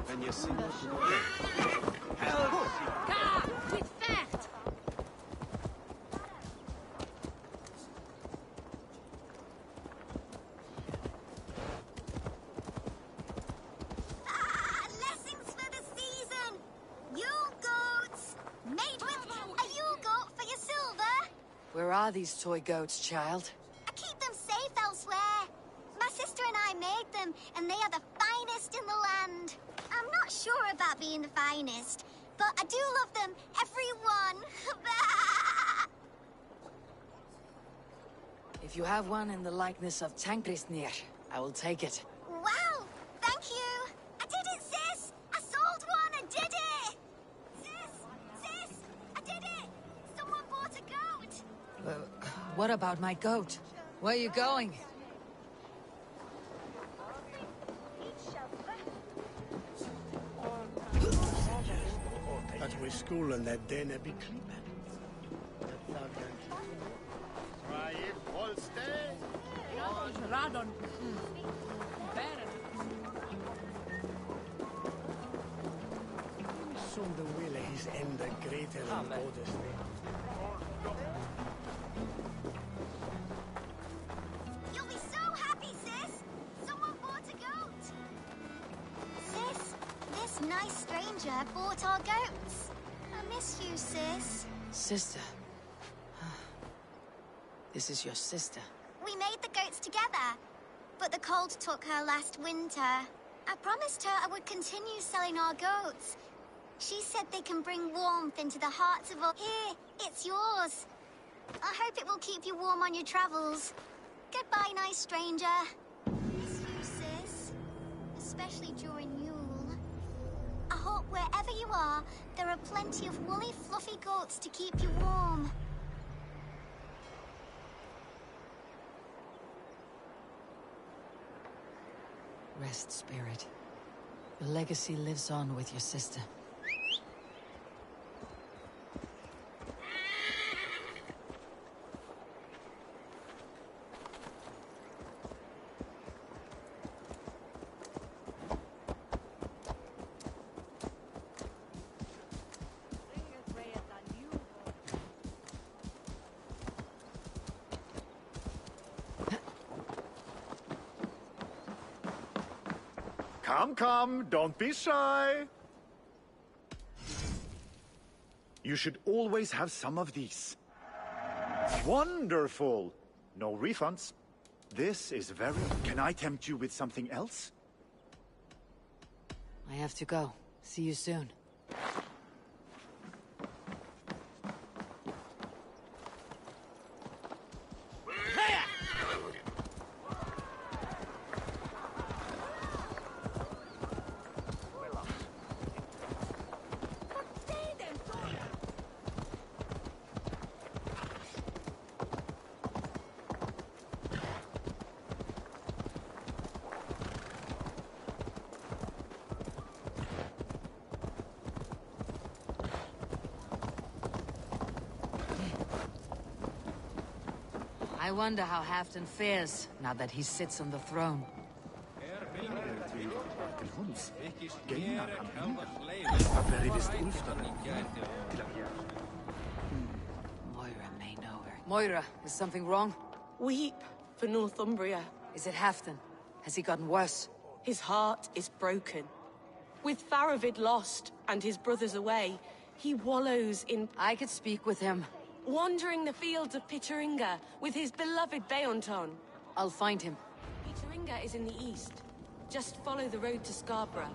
En je ziet Lessons for the season! Yule goats! Made with a Yule goat for your silver! Where are these toy goats, child? I keep them safe elsewhere. My sister and I made them, and they are the finest in the land. I'm not sure about being the finest, but I do love them, every one. If you have one in the likeness of Tankrisnir, I will take it. Wow! Thank you! I did it, sis! I sold one! I did it! Sis! I did it! Someone bought a goat! What about my goat? Where are you going? dat we skolen net denne beklimmen. Radon. Zonder wille is ende Gretel en Godesteen. You'll be so happy, sis! Someone bought a goat! Sis, this nice stranger bought our goats. I miss you, sis. Sister. This is your sister. We made the goats together, but the cold took her last winter. I promised her I would continue selling our goats. She said they can bring warmth into the hearts of all... Here, it's yours. I hope it will keep you warm on your travels. Goodbye, nice stranger. Miss you, sis. Especially during Yule. I hope wherever you are, there are plenty of woolly, fluffy goats to keep you warm. Rest, spirit. Your legacy lives on with your sister. Come, don't be shy. You should always have some of these. Wonderful. No refunds. This is very... Can I tempt you with something else? I have to go. See you soon. I wonder how Halfdan fares now that he sits on the throne. Moira may know her. Moira, is something wrong? Weep for Northumbria. Is it Halfdan? Has he gotten worse? His heart is broken. With Faravid lost and his brothers away, he wallows in... I could speak with him. Wandering the fields of Pittaringa with his beloved Beonton. I'll find him. Pittaringa is in the east. Just follow the road to Scarborough.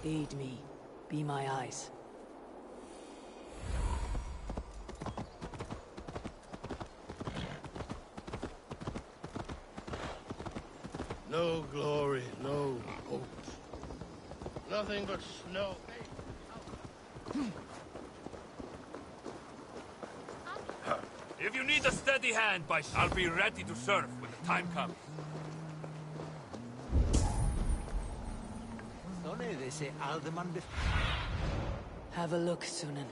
Aid me. Be my eyes. No glory, no hope. Nothing but snow. If you need a steady hand, I'll be ready to serve when the time comes. Have a look, Sunan.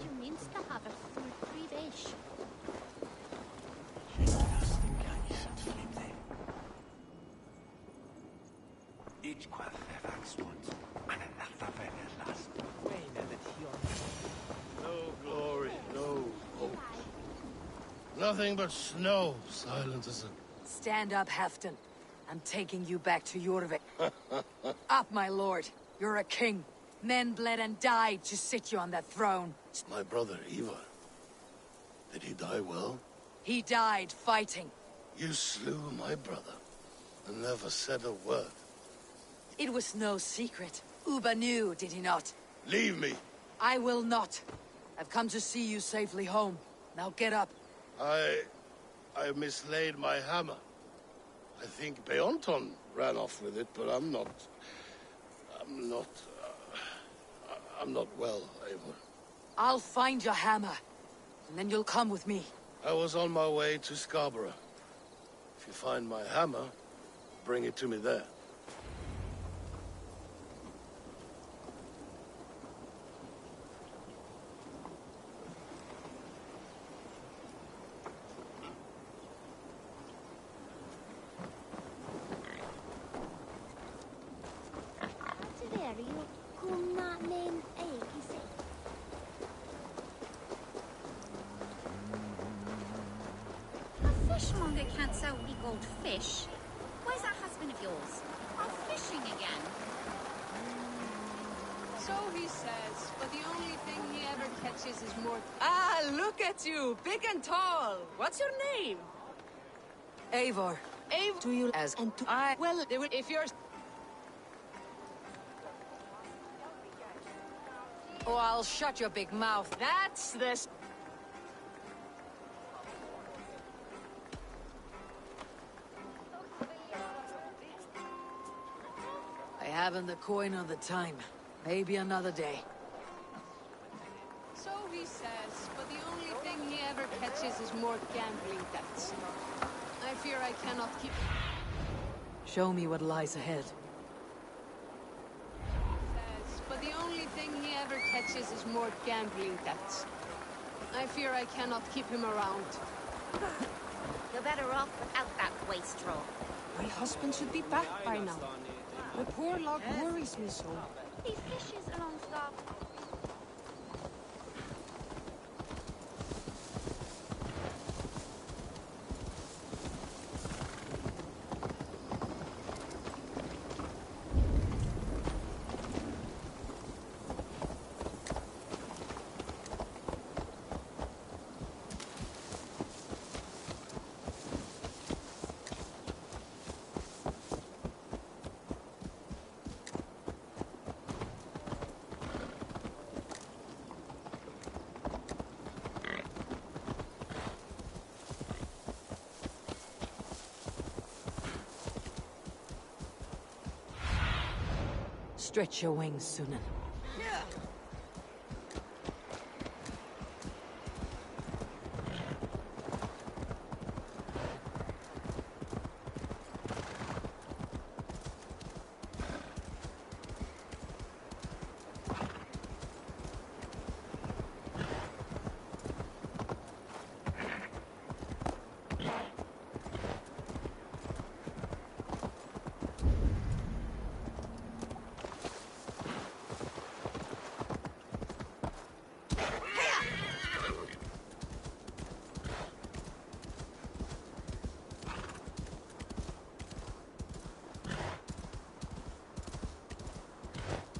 You means to have a full Creedish. No glory, no hope. Nothing but snow, silent as a... Stand up, Halfdan. I'm taking you back to Jorvik. Up, my lord. You're a king. Men bled and died to sit you on that throne. My brother, Ivar. Did he die well? He died fighting. You slew my brother and never said a word. It was no secret. Uba knew, did he not? Leave me. I will not. I've come to see you safely home. Now get up. I mislaid my hammer. I think Beonton ran off with it, but I'm not well, Eivor. I'll find your hammer, and then you'll come with me. I was on my way to Scarborough. If you find my hammer, bring it to me there. Fishmonger can't sell me gold fish. Where's that husband of yours? Off fishing again. So he says, but the only thing he ever catches is more... Ah, look at you, big and tall. What's your name? Eivor. Eivor. To you as... And to I... Well, if you're... Oh, I'll shut your big mouth. That's this... I haven't the coin or the time. Maybe another day. So he says, but the only thing he ever catches is more gambling debts. I fear I cannot keep... Show me what lies ahead. Says, but the only thing he ever catches is more gambling debts. I fear I cannot keep him around. You're better off without that wastrel. My husband should be back by now. The poor log worries me so. He fishes along Scarborough. Stretch your wings, Sunan.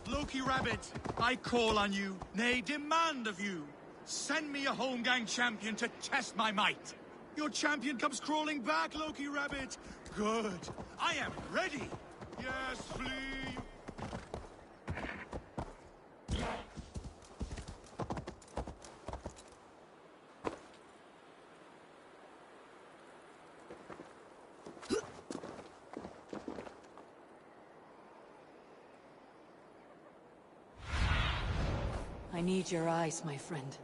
Loki Rabbit, I call on you, nay, demand of you. Send me a Holmgang champion to test my might. Your champion comes crawling back, Loki Rabbit. Good. I am ready. Yes, flee! I need your eyes, my friend.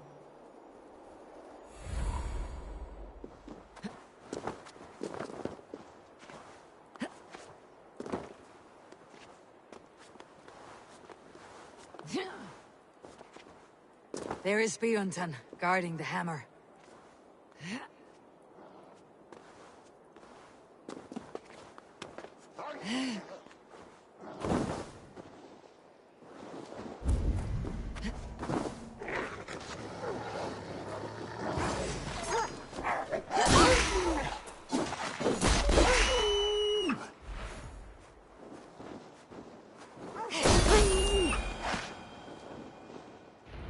There is Bjornton, guarding the hammer.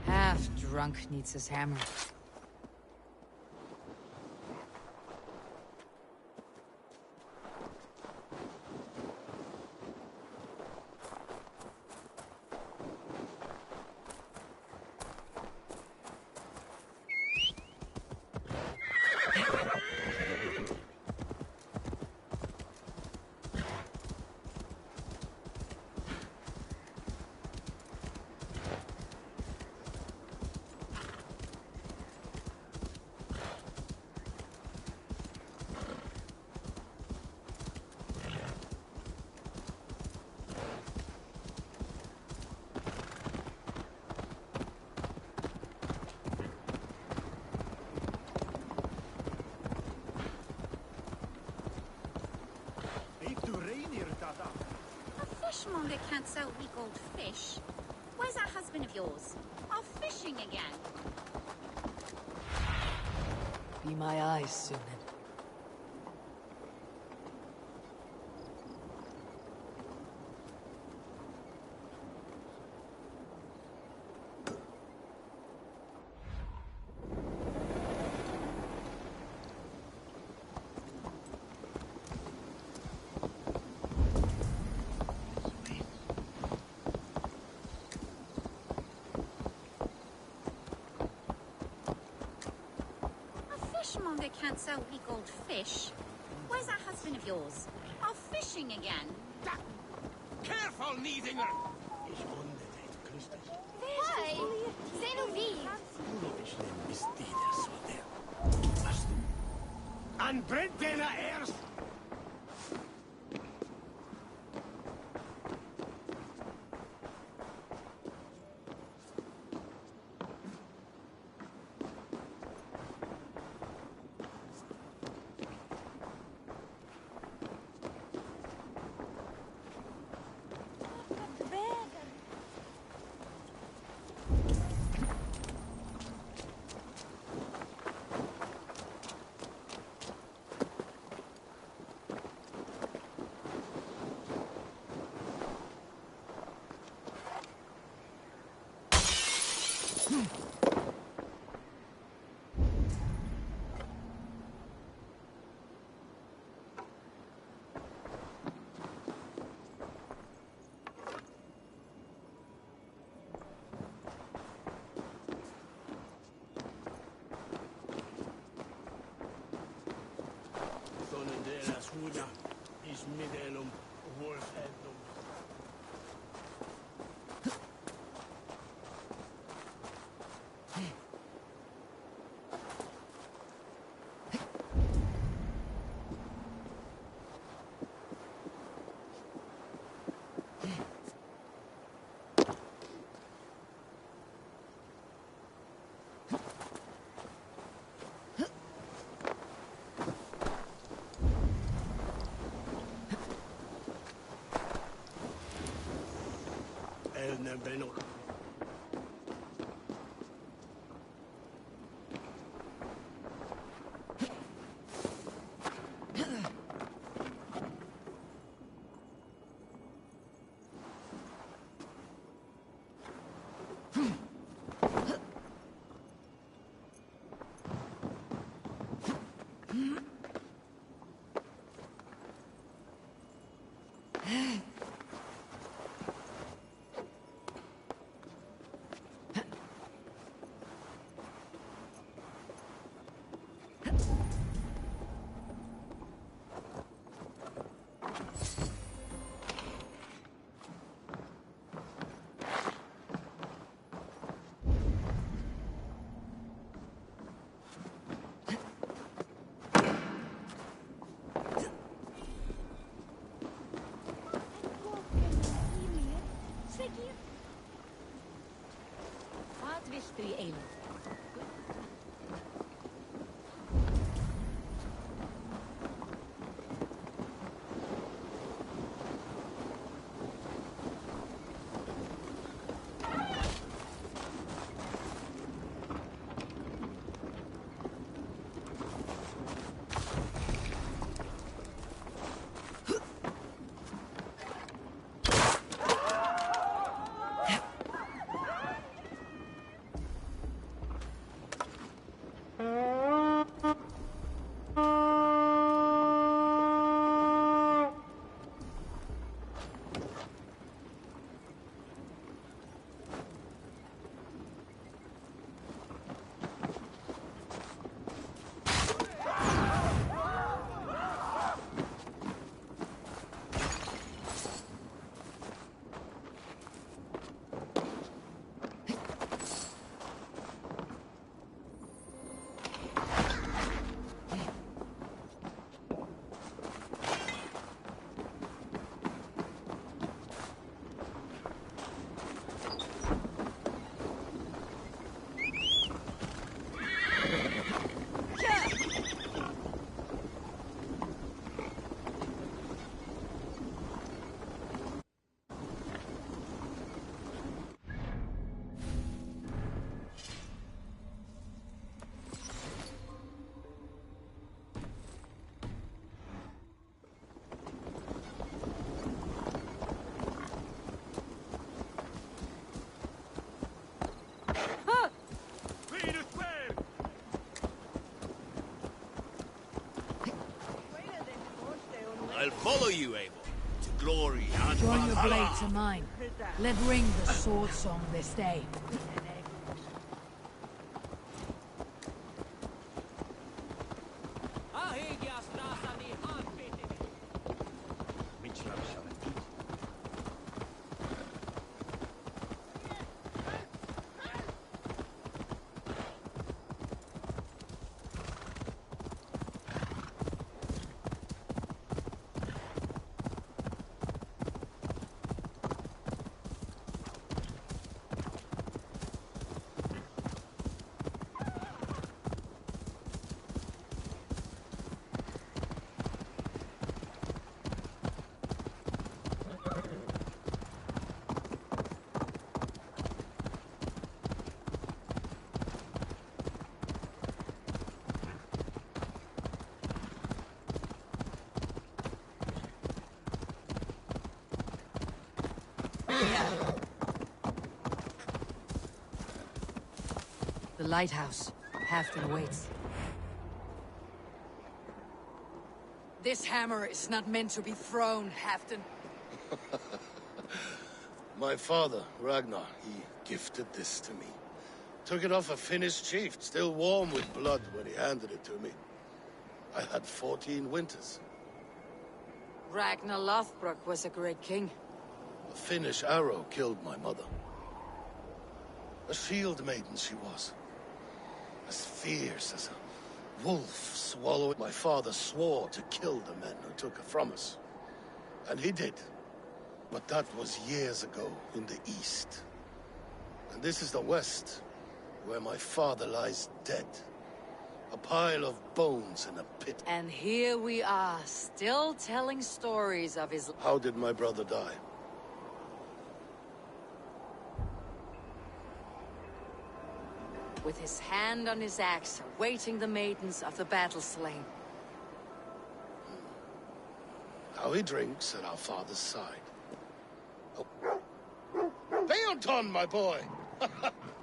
Half-drunk needs his hammer. A fishmonger can't sell weak old fish. Where's that husband of yours? Off fishing again. Be my eyes, Sunan. Fishmonger can't sell weak old fish. Where's that husband of yours? Off fishing again. Careful, Needinger! Hey! Zenovi! And Brent Dana heirs! Huda is midelum wolfendum. 3 ale. I'll follow you, Abel, to glory and Join your Valhalla. blade to mine. Let ring the sword song this day. The lighthouse. Halfdan waits. This hammer is not meant to be thrown, Halfdan. My father, Ragnar, he gifted this to me. Took it off a Finnish chief, still warm with blood when he handed it to me. I had 14 winters. Ragnar Lothbrok was a great king. A Finnish arrow killed my mother. A shield maiden she was. As fierce as a wolf swallowing. My father swore to kill the men who took her from us. And he did. But that was years ago in the east. And this is the west, where my father lies dead. A pile of bones in a pit. And here we are, still telling stories of his... How did my brother die? With his hand on his axe, awaiting the maidens of the battle slain. How he drinks at our father's side. Oh. Beonton, my boy!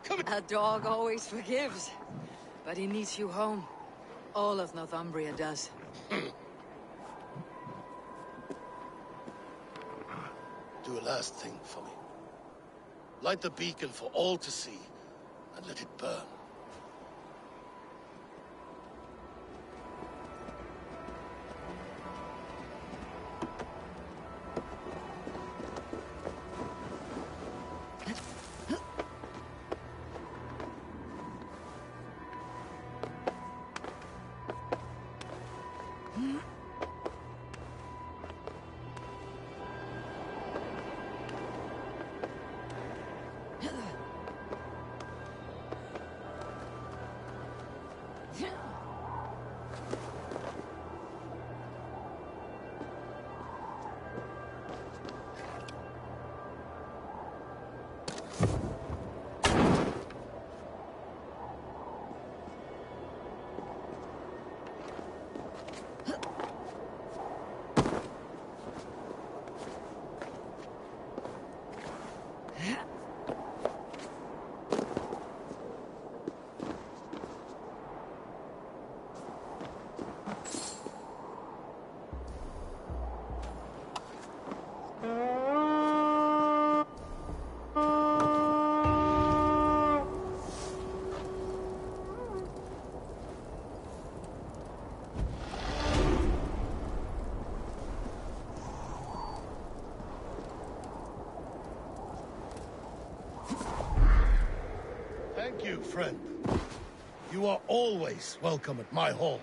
Come here. A dog always forgives. But he needs you home. All of Northumbria does. Do a last thing for me. Light the beacon for all to see, and let it burn. Thank you, friend. You are always welcome at my hall.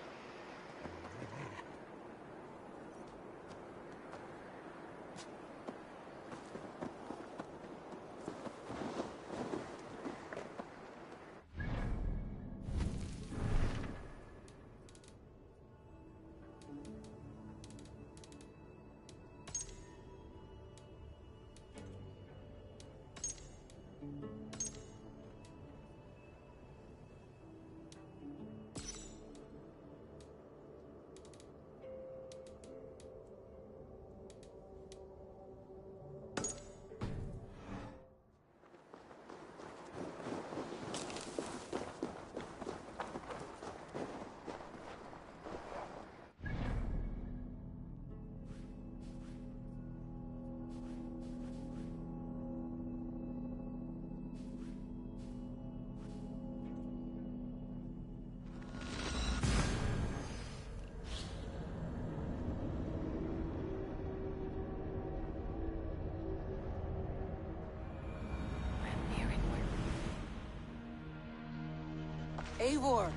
Eivor,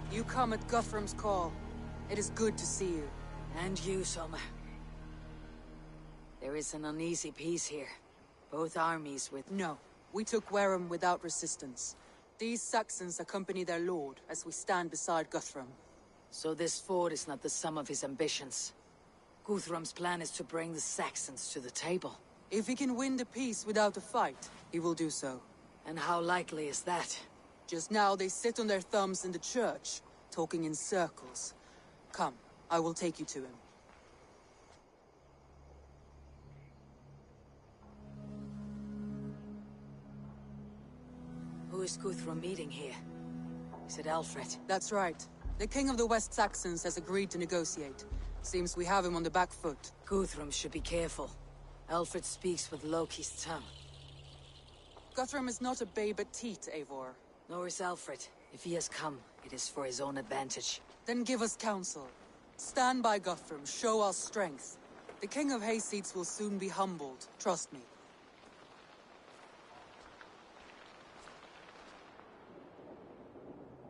you come at Guthrum's call. It is good to see you. And you, Soma. There is an uneasy peace here. Both armies with... No, we took Wareham without resistance. These Saxons accompany their lord as we stand beside Guthrum. So this fort is not the sum of his ambitions. Guthrum's plan is to bring the Saxons to the table. If he can win the peace without a fight, he will do so. And how likely is that? Just now they sit on their thumbs in the church, talking in circles. Come, I will take you to him. Who is Guthrum meeting here? Is it Alfred? That's right. The King of the West Saxons has agreed to negotiate. Seems we have him on the back foot. Guthrum should be careful. Alfred speaks with Loki's tongue. Guthrum is not a babe at teat, Eivor. Nor is Alfred. If he has come, it is for his own advantage. Then give us counsel. Stand by Guthrum, show our strength. The King of Hayseeds will soon be humbled, trust me.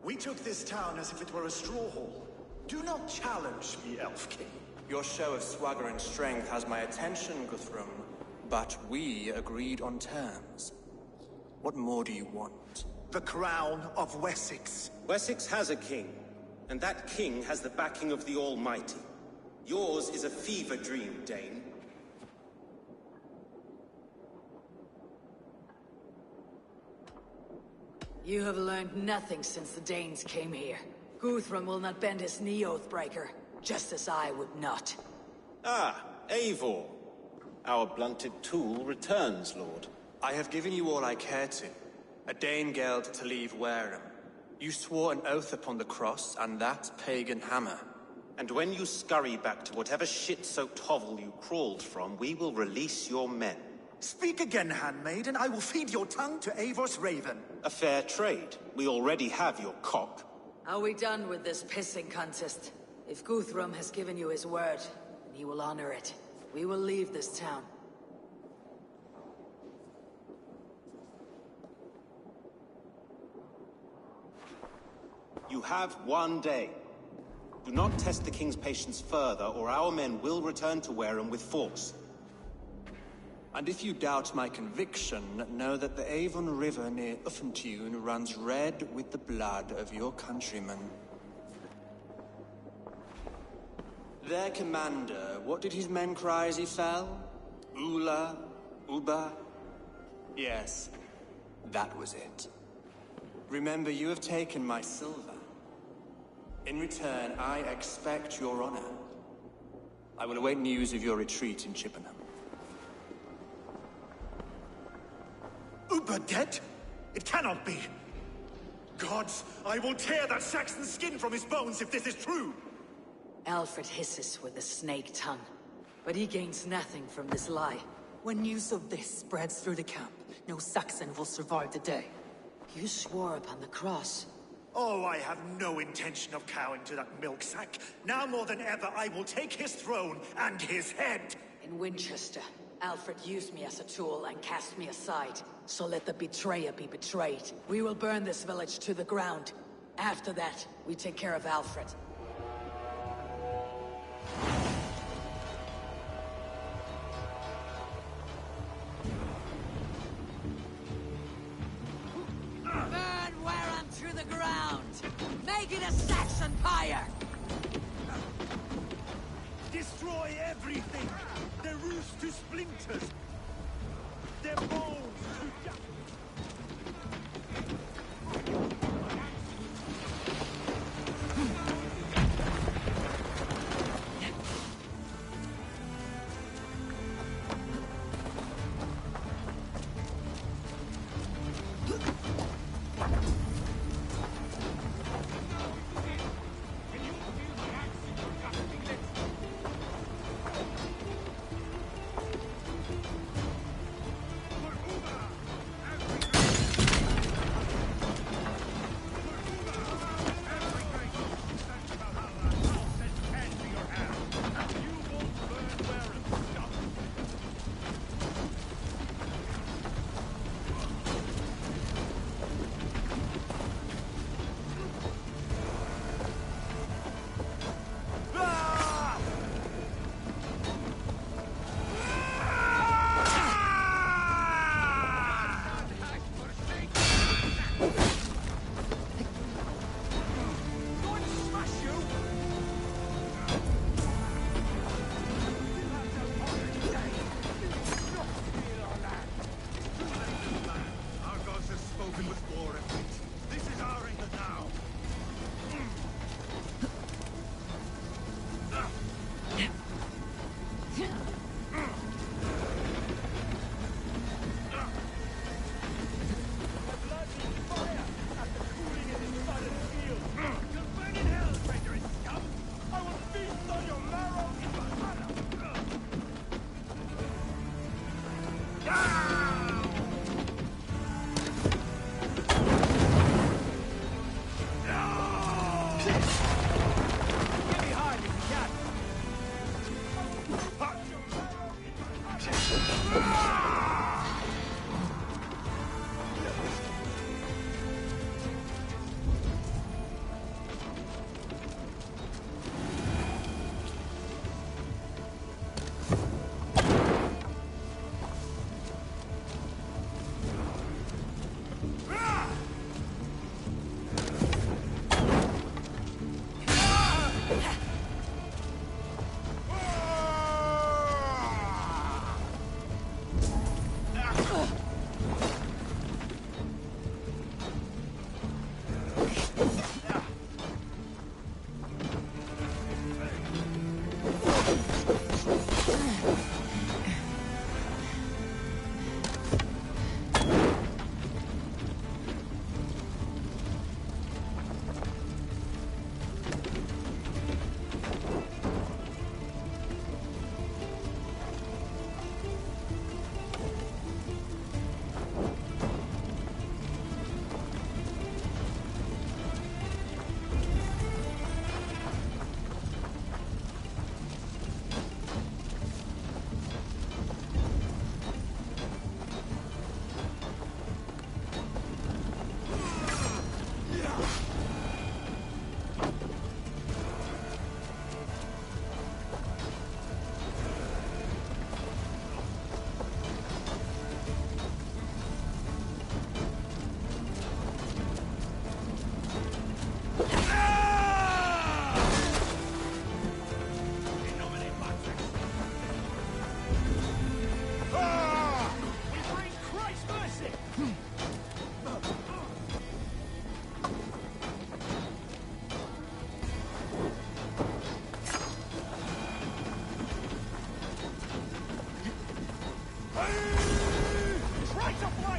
We took this town as if it were a straw hall. Do not challenge me, Elf King. Your show of swagger and strength has my attention, Guthrum. But we agreed on terms. What more do you want? The crown of Wessex. Wessex has a king, and that king has the backing of the Almighty. Yours is a fever dream, Dane. You have learned nothing since the Danes came here. Guthrum will not bend his knee, Oathbreaker, just as I would not. Ah, Eivor. Our blunted tool returns, Lord. I have given you all I care to. A Danegeld to leave Wareham. You swore an oath upon the cross, and that pagan hammer. And when you scurry back to whatever shit-soaked hovel you crawled from, we will release your men. Speak again, handmaid, and I will feed your tongue to Eivor's raven. A fair trade. We already have your cock. Are we done with this pissing contest? If Guthrum has given you his word, then he will honor it. We will leave this town. You have one day. Do not test the king's patience further, or our men will return to Wareham with force. And if you doubt my conviction, know that the Avon River near Uffentune runs red with the blood of your countrymen. Their commander, what did his men cry as he fell? Ula? Uba? Yes, that was it. Remember, you have taken my silver. In return, I expect your honor. I will await news of your retreat in Chippenham. Uber dead? It cannot be. Gods, I will tear that Saxon's skin from his bones if this is true! Alfred hisses with a snake tongue, but he gains nothing from this lie. When news of this spreads through the camp, no Saxon will survive the day. You swore upon the cross. Oh, I have no intention of cowing to that milksack. Now more than ever, I will take his throne and his head! In Winchester, Alfred used me as a tool and cast me aside. So let the betrayer be betrayed. We will burn this village to the ground. After that, we take care of Alfred. Burn Wareham to the ground! Make it a Saxon pyre! Destroy everything! Their roofs to splinters! Their bones to dust!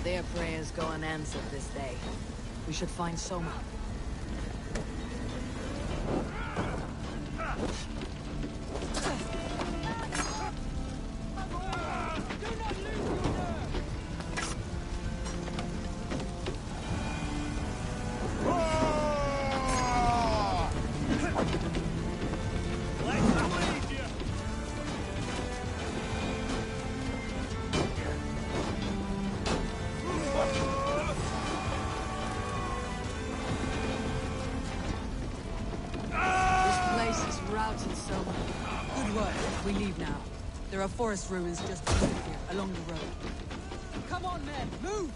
Their prayers go unanswered this day. We should find Soma. We leave now. There are forest ruins just east of here, along the road. Come on, men, move!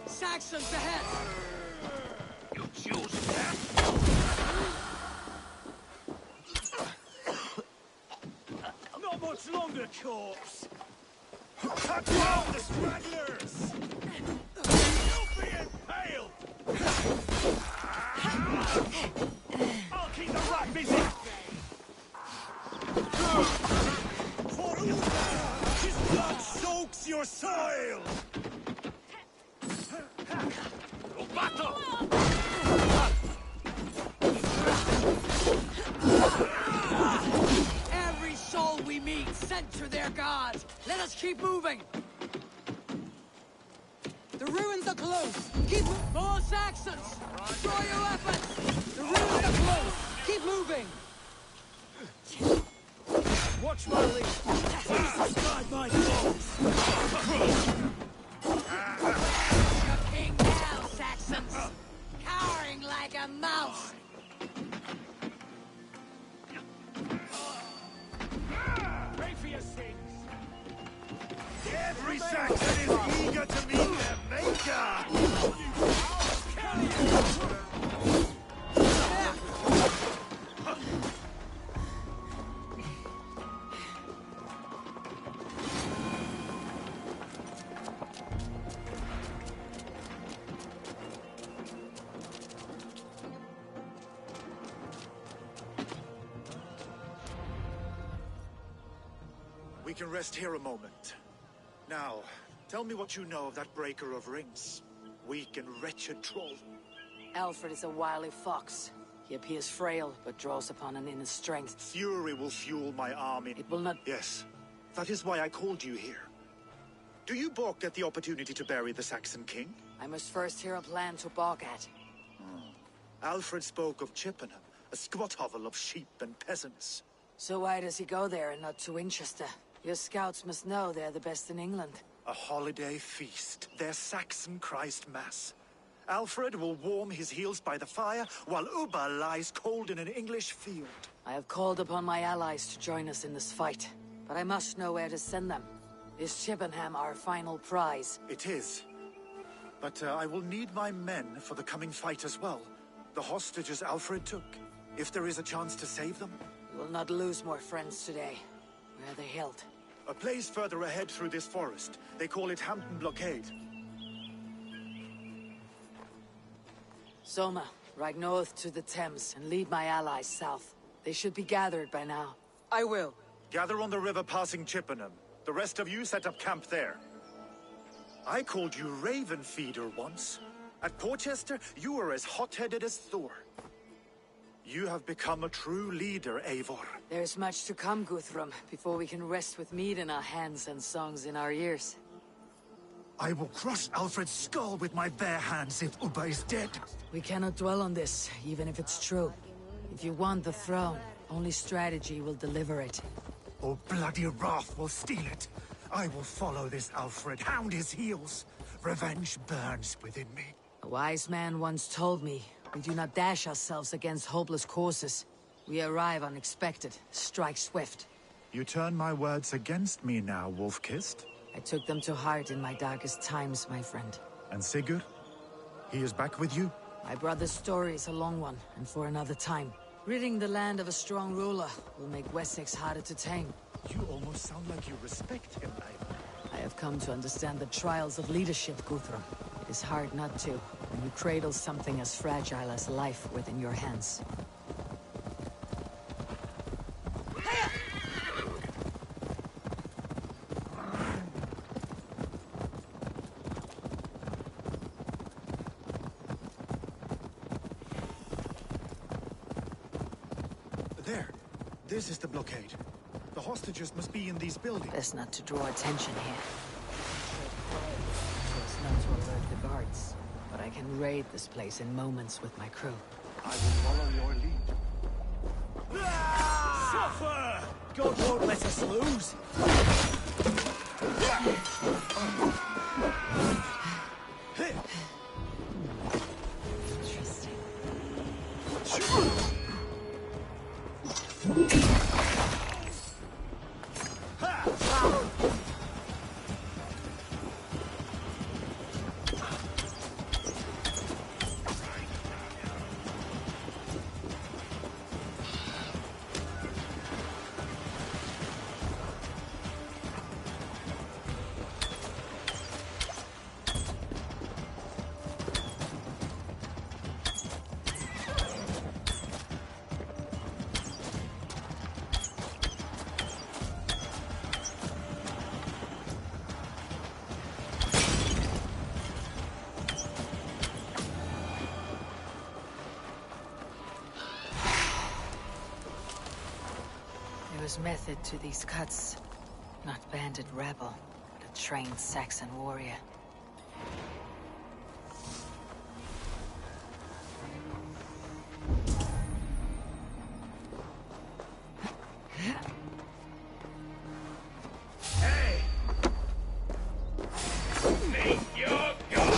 Saxons ahead! You choose that? Not much longer, corpse! Cut down the stragglers! You'll be impaled! I'll keep the rat busy! For Uber! His blood soaks your soil! Battle! Every soul we meet sent to their god! Let us keep moving! The ruins are close! Keep more Saxons! Draw your weapons! The ruins are close! Keep moving! Watch my lead! Please guide my foes! King now, Saxons! Cowering like a mouse! Pray for your sins! Every Saxon is eager to meet their maker! We can rest here a moment. Now, tell me what you know of that breaker of rings. Weak and wretched troll. Alfred is a wily fox. He appears frail, but draws upon an inner strength. Fury will fuel my army. It will not... Yes, that is why I called you here. Do you balk at the opportunity to bury the Saxon king? I must first hear a plan to balk at. Alfred spoke of Chippenham, a squat hovel of sheep and peasants. So why does he go there and not to Winchester? Your scouts must know they're the best in England. A holiday feast, their Saxon Christ Mass. Alfred will warm his heels by the fire, while Uba lies cold in an English field. I have called upon my allies to join us in this fight, but I must know where to send them. Is Chippenham our final prize? It is. But I will need my men for the coming fight as well. The hostages Alfred took. If there is a chance to save them. We will not lose more friends today. Where are they held? A place further ahead through this forest. They call it Hampton Blockade. Soma, ride north to the Thames and lead my allies south. They should be gathered by now. I will. Gather on the river passing Chippenham. The rest of you set up camp there. I called you Raven Feeder once. At Porchester, you were as hot-headed as Thor. You have become a true leader, Eivor. There's much to come, Guthrum, before we can rest with mead in our hands and songs in our ears. I will crush Alfred's skull with my bare hands if Uba is dead. We cannot dwell on this, even if it's true. If you want the throne, only strategy will deliver it. Oh, bloody wrath will steal it. I will follow this Alfred, hound his heels. Revenge burns within me. A wise man once told me, we do not dash ourselves against hopeless courses. We arrive unexpected, strike swift. You turn my words against me now, Wolf-Kissed. I took them to heart in my darkest times, my friend. And Sigurd? He is back with you? My brother's story is a long one, and for another time. Ridding the land of a strong ruler will make Wessex harder to tame. You almost sound like you respect him, Eivor. I have come to understand the trials of leadership, Guthrum. It is hard not to, when you cradle something as fragile as life within your hands. There. This is the blockade. The hostages must be in these buildings. Best not to draw attention here. So as not to alert the guards. But I can raid this place in moments with my crew. I will follow your lead. Suffer! God won't let us lose. There's method to these cuts. Not bandit rebel, but a trained Saxon warrior. Hey! Make your gun!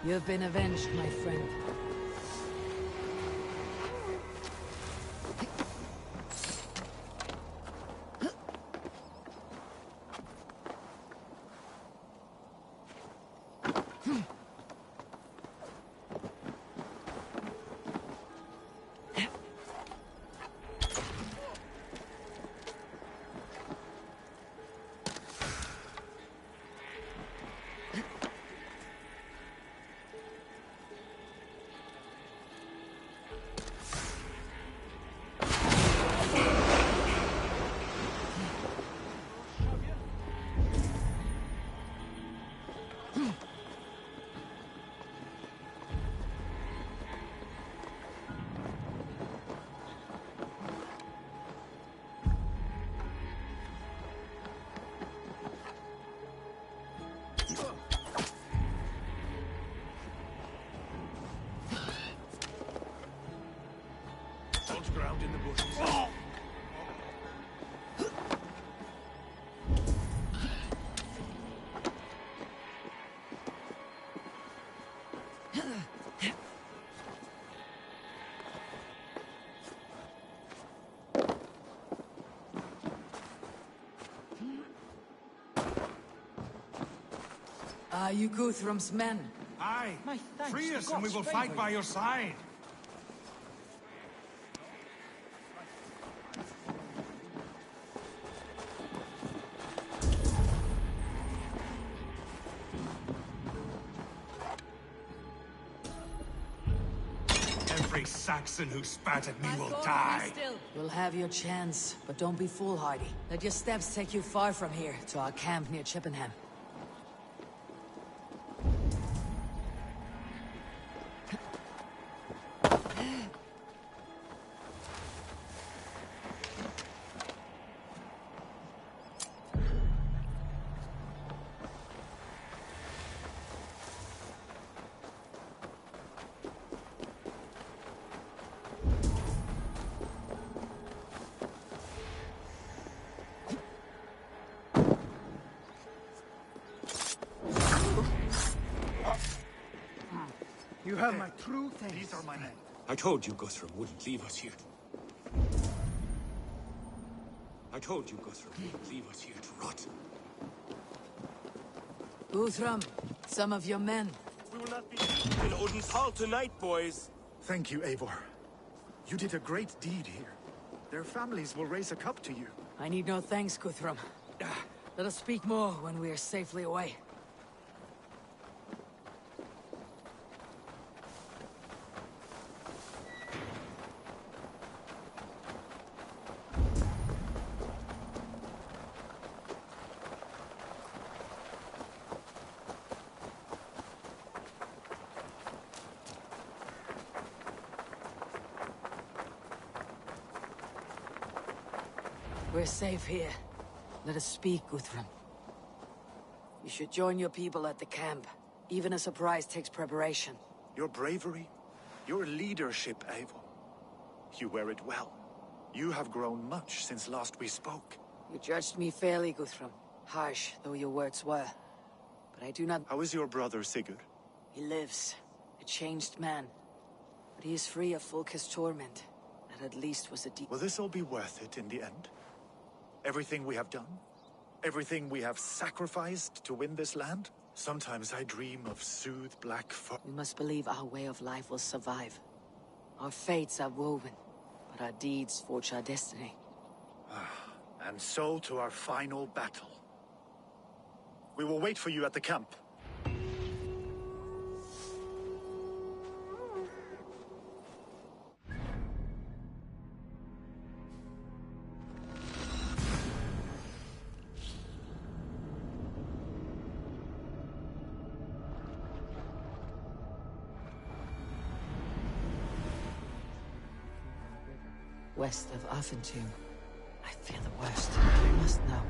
You've been avenged, my friend. Ground in the bushes. You Guthrum's men. Aye. Free us and we will fight by your side. Every Saxon who spat at me My will sword die. be still. You'll have your chance, but don't be foolhardy. Let your steps take you far from here, to our camp near Chippenham. You have my true thanks. These are my men. I told you Guthrum wouldn't leave us here. I told you Guthrum wouldn't leave us here to rot. Guthrum, some of your men. We will not be in Odin's hall tonight, boys. Thank you, Eivor. You did a great deed here. Their families will raise a cup to you. I need no thanks, Guthrum. Let us speak more when we are safely away. We're safe here. Let us speak, Guthrum. You should join your people at the camp. Even a surprise takes preparation. Your bravery, your leadership, Eivor. You wear it well. You have grown much since last we spoke. You judged me fairly, Guthrum. Harsh though your words were. But I do not... How is your brother, Sigurd? He lives. A changed man. But he is free of Fulka's torment. That at least was a deep... Will this all be worth it in the end? Everything we have done? Everything we have sacrificed to win this land? Sometimes I dream of soothed black fur. We must believe our way of life will survive. Our fates are woven, but our deeds forge our destiny. And so to our final battle. We will wait for you at the camp. West of Affentomb. I fear the worst. I must know.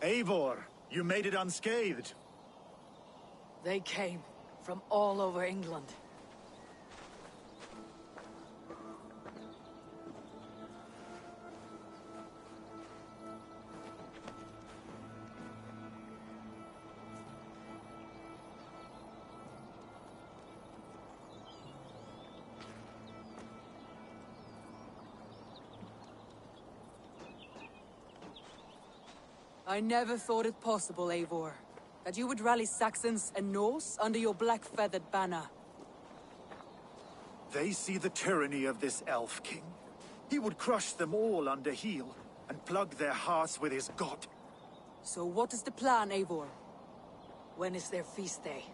Eivor, you made it unscathed. They came from all over England. I never thought it possible, Eivor, that you would rally Saxons and Norse under your black-feathered banner. They see the tyranny of this elf king. He would crush them all under heel and plug their hearts with his god. So what is the plan, Eivor? When is their feast day?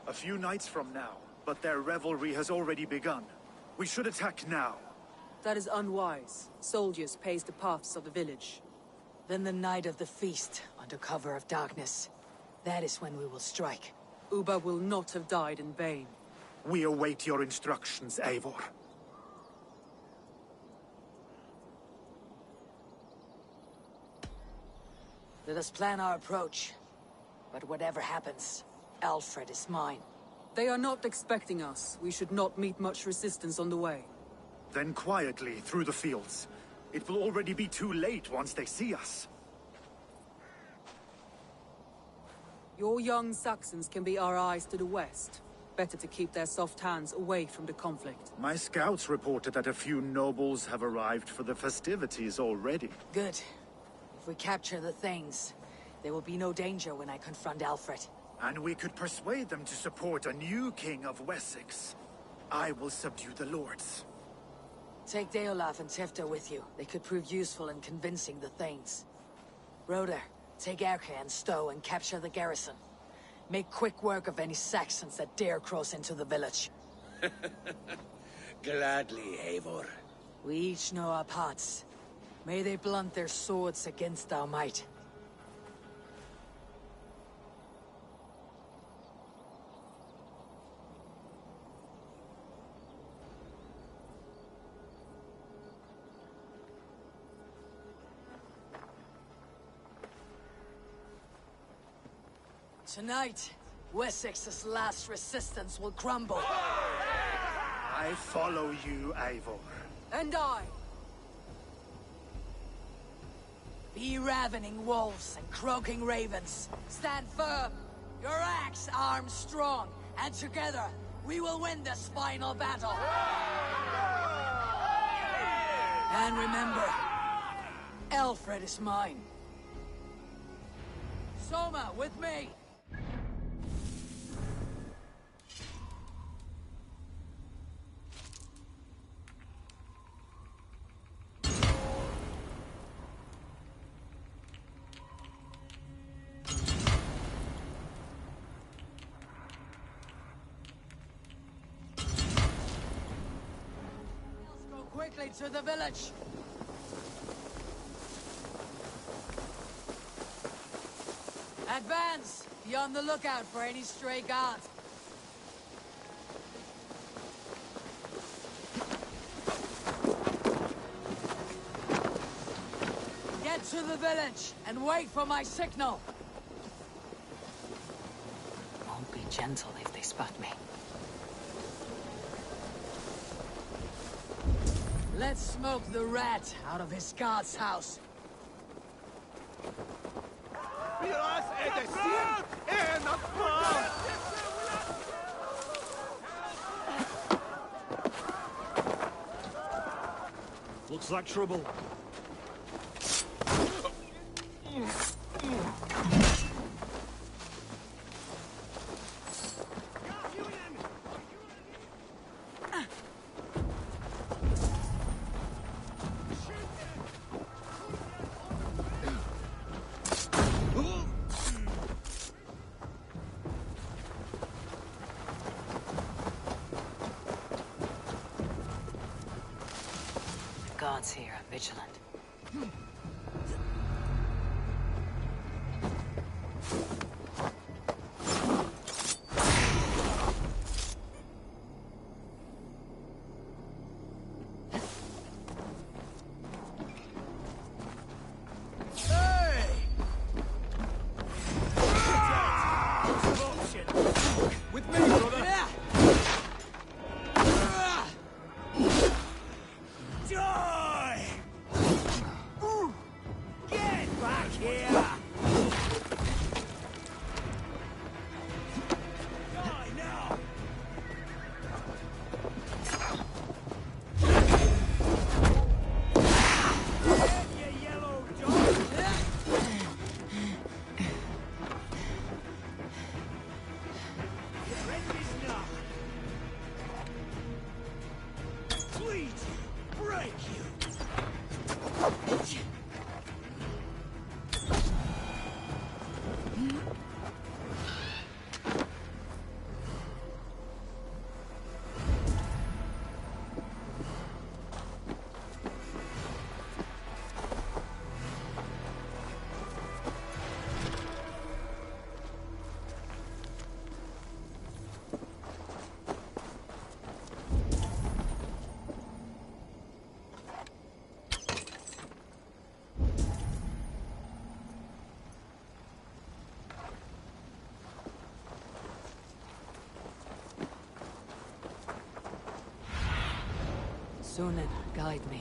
A few nights from now, but their revelry has already begun. We should attack now. That is unwise. Soldiers pace the paths of the village. Then the night of the feast, under cover of darkness. That is when we will strike. Uba will not have died in vain. We await your instructions, Eivor. Let us plan our approach. But whatever happens, Alfred is mine. They are not expecting us. We should not meet much resistance on the way. Then quietly through the fields. It will already be too late once they see us. Your young Saxons can be our eyes to the west. Better to keep their soft hands away from the conflict. My scouts reported that a few nobles have arrived for the festivities already. Good. If we capture the Thanes, there will be no danger when I confront Alfred. And we could persuade them to support a new king of Wessex. I will subdue the lords. Take Deolaf and Tifta with you. They could prove useful in convincing the Thanes. Roder, take Erke and Stowe and capture the garrison. Make quick work of any Saxons that dare cross into the village. Gladly, Eivor. We each know our parts. May they blunt their swords against our might. Tonight, Wessex's last resistance will crumble. I follow you, Eivor. And I. Be ravening wolves and croaking ravens. Stand firm. Your axe arms strong. And together, we will win this final battle. And remember, Alfred is mine. Soma, with me! Quickly to the village! Advance! Be on the lookout for any stray guards. Get to the village and wait for my signal! Won't be gentle if they spot me. Let's smoke the rat out of his guard's house. Looks like trouble. Guards here are vigilant. With me, brother! Yeah. Die! Sunan, guide me.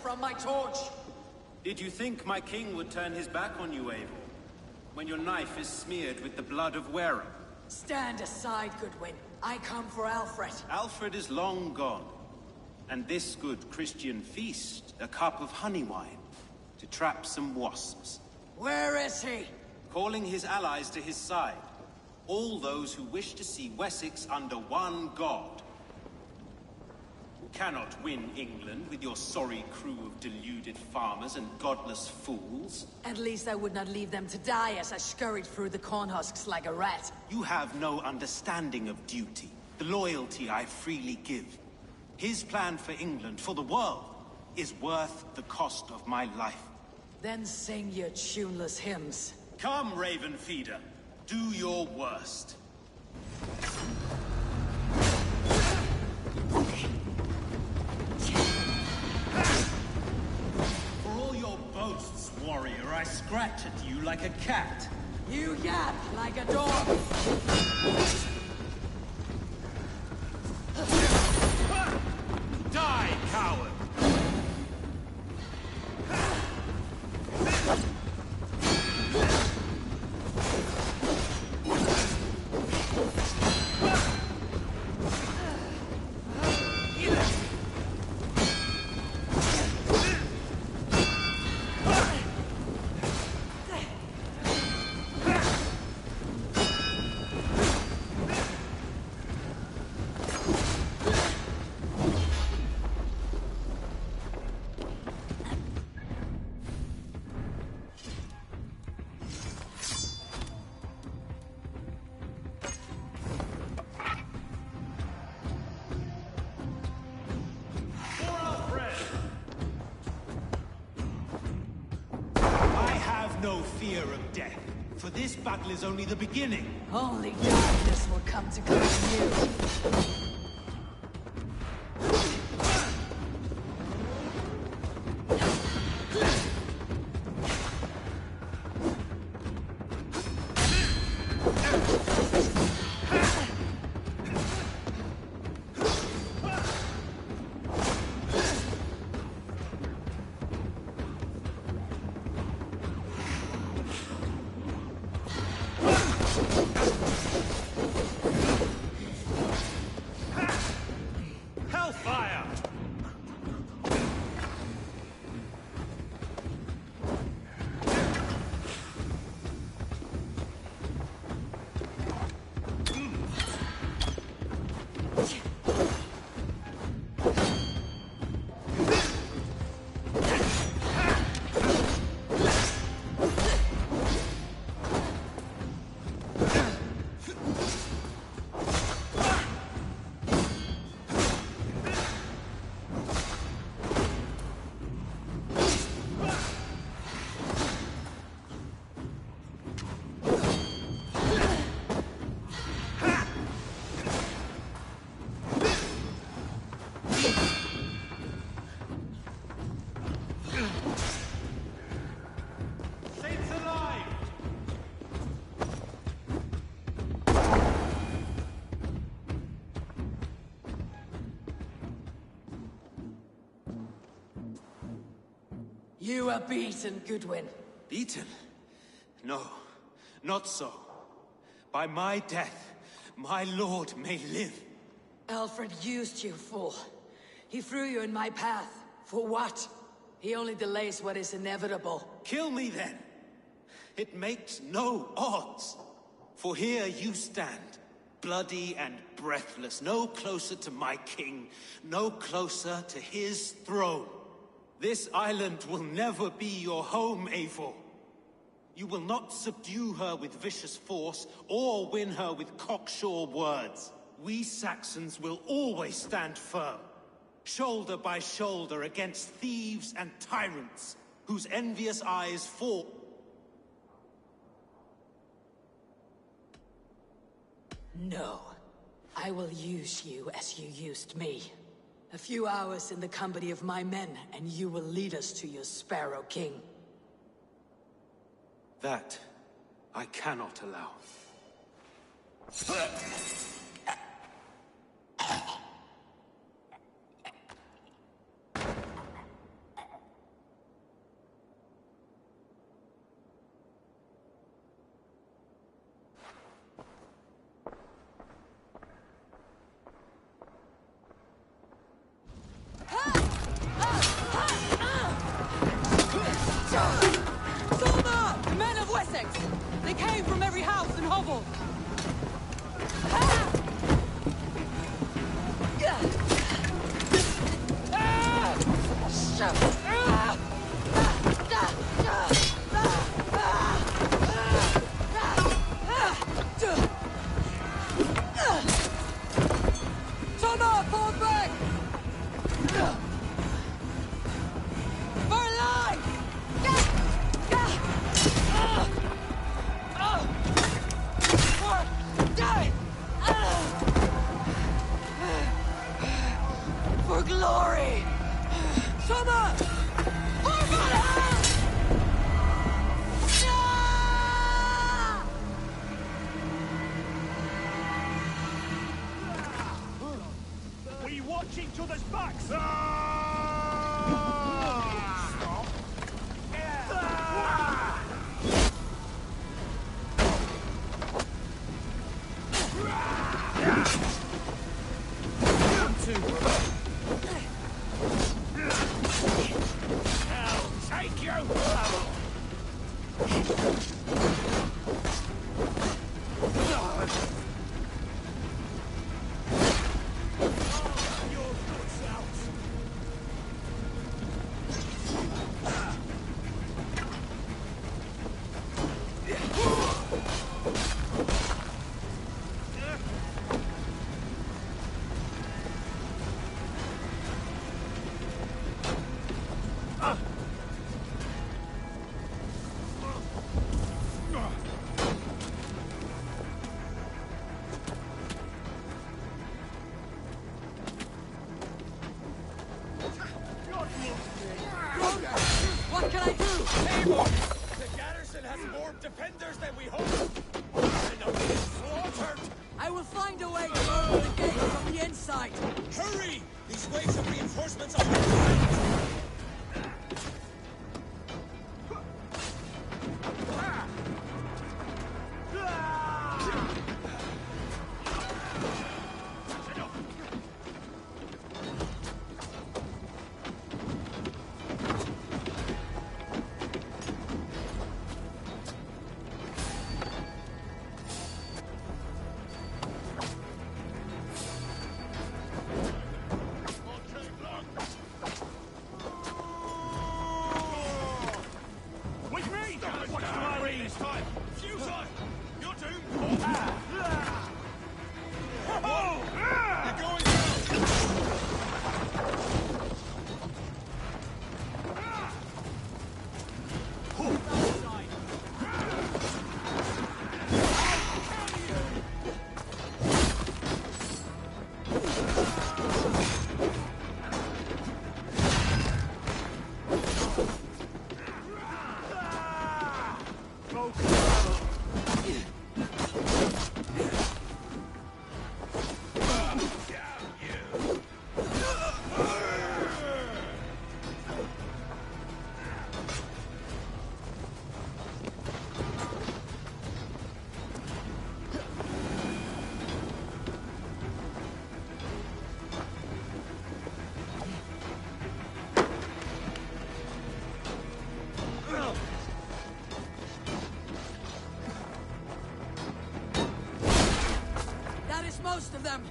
From my torch! Did you think my king would turn his back on you, Eivor? When your knife is smeared with the blood of Wareham? Stand aside, Goodwin. I come for Alfred. Alfred is long gone. And this good Christian feast, a cup of honey wine, to trap some wasps. Where is he? Calling his allies to his side. All those who wish to see Wessex under one god. Cannot win England with your sorry crew of deluded farmers and godless fools. At least I would not leave them to die as I scurried through the corn husks like a rat. You have no understanding of duty, the loyalty I freely give. His plan for England, for the world, is worth the cost of my life. Then sing your tuneless hymns. Come, Raven Feeder. Do your worst. For all your boasts, warrior, I scratch at you like a cat. You yap like a dog. Die, coward! No fear of death, for this battle is only the beginning. Only darkness will come to claim you. You are beaten, Goodwin. Beaten? No, not so. By my death, my lord may live. Alfred used you, fool. He threw you in my path. For what? He only delays what is inevitable. Kill me then. It makes no odds. For here you stand, bloody and breathless, no closer to my king, no closer to his throne. This island will never be your home, Eivor. You will not subdue her with vicious force, or win her with cocksure words. We Saxons will always stand firm, shoulder by shoulder against thieves and tyrants, whose envious eyes fall. No. I will use you as you used me. A few hours in the company of my men, and you will lead us to your Sparrow King. That I cannot allow. They came from every house and hovel! Thomas, fall back! For life! For glory! Summer! For Valhalla! We watch each other's backs! Stop! I'll take you! What can I do? Eivor! The garrison has more defenders than we hoped! And are being slaughtered! I will find a way to open the gate from the inside! Hurry! These waves of reinforcements are behind! of them!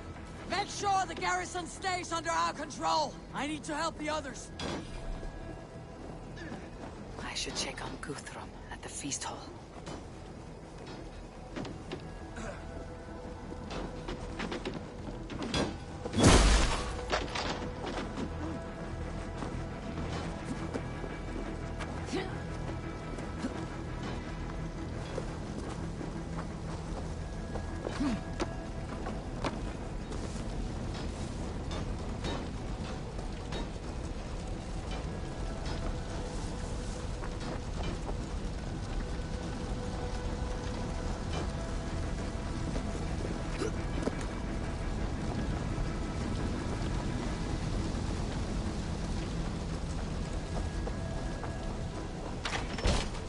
Make sure the garrison stays under our control! I need to help the others! I should check on Guthrum at the feast hall.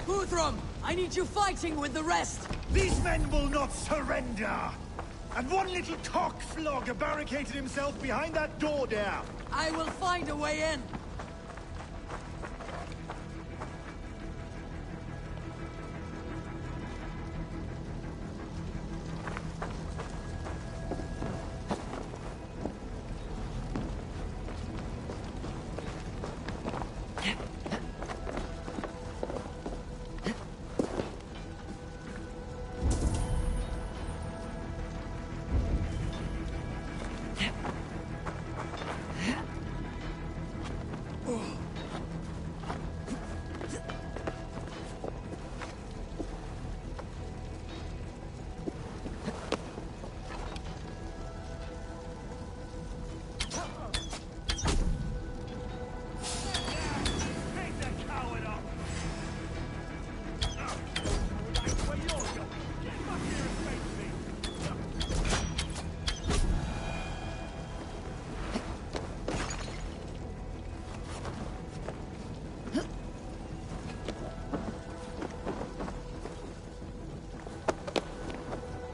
Guthrum! I need you fighting with the rest! These men will not surrender! And one little cock flogger barricaded himself behind that door there! I will find a way in!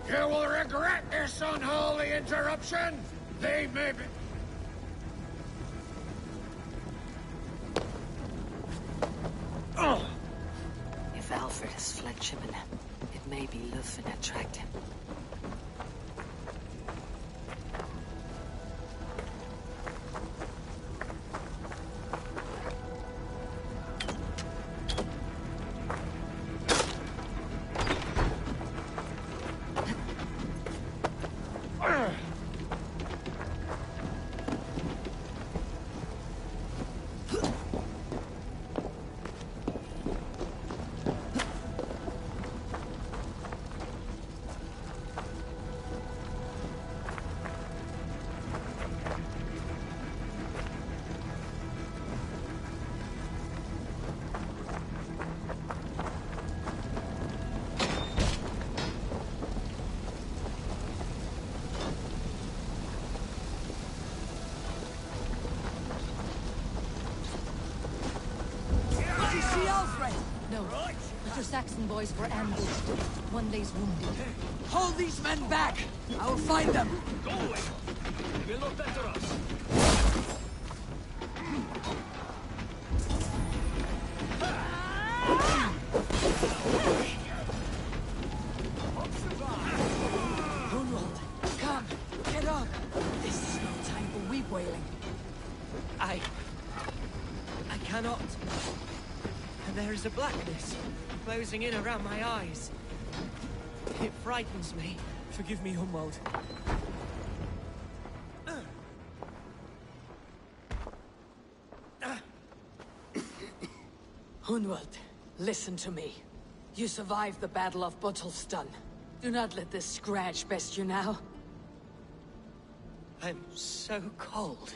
You will regret this unholy interruption! They may be... If Alfred has fled Chippenham, it may be Lúthien that tracked him. The Saxon boys were ambushed. One lays wounded. Hold these men back! I will find them! Go away! They will not enter us! Grunwald, come! Get up! This is no time for weep wailing. I cannot. There is a blackness closing in around my eyes. It frightens me. Forgive me, Hunwald. Hunwald, listen to me. You survived the Battle of Bottlestun. Do not let this scratch best you now. I'm so cold.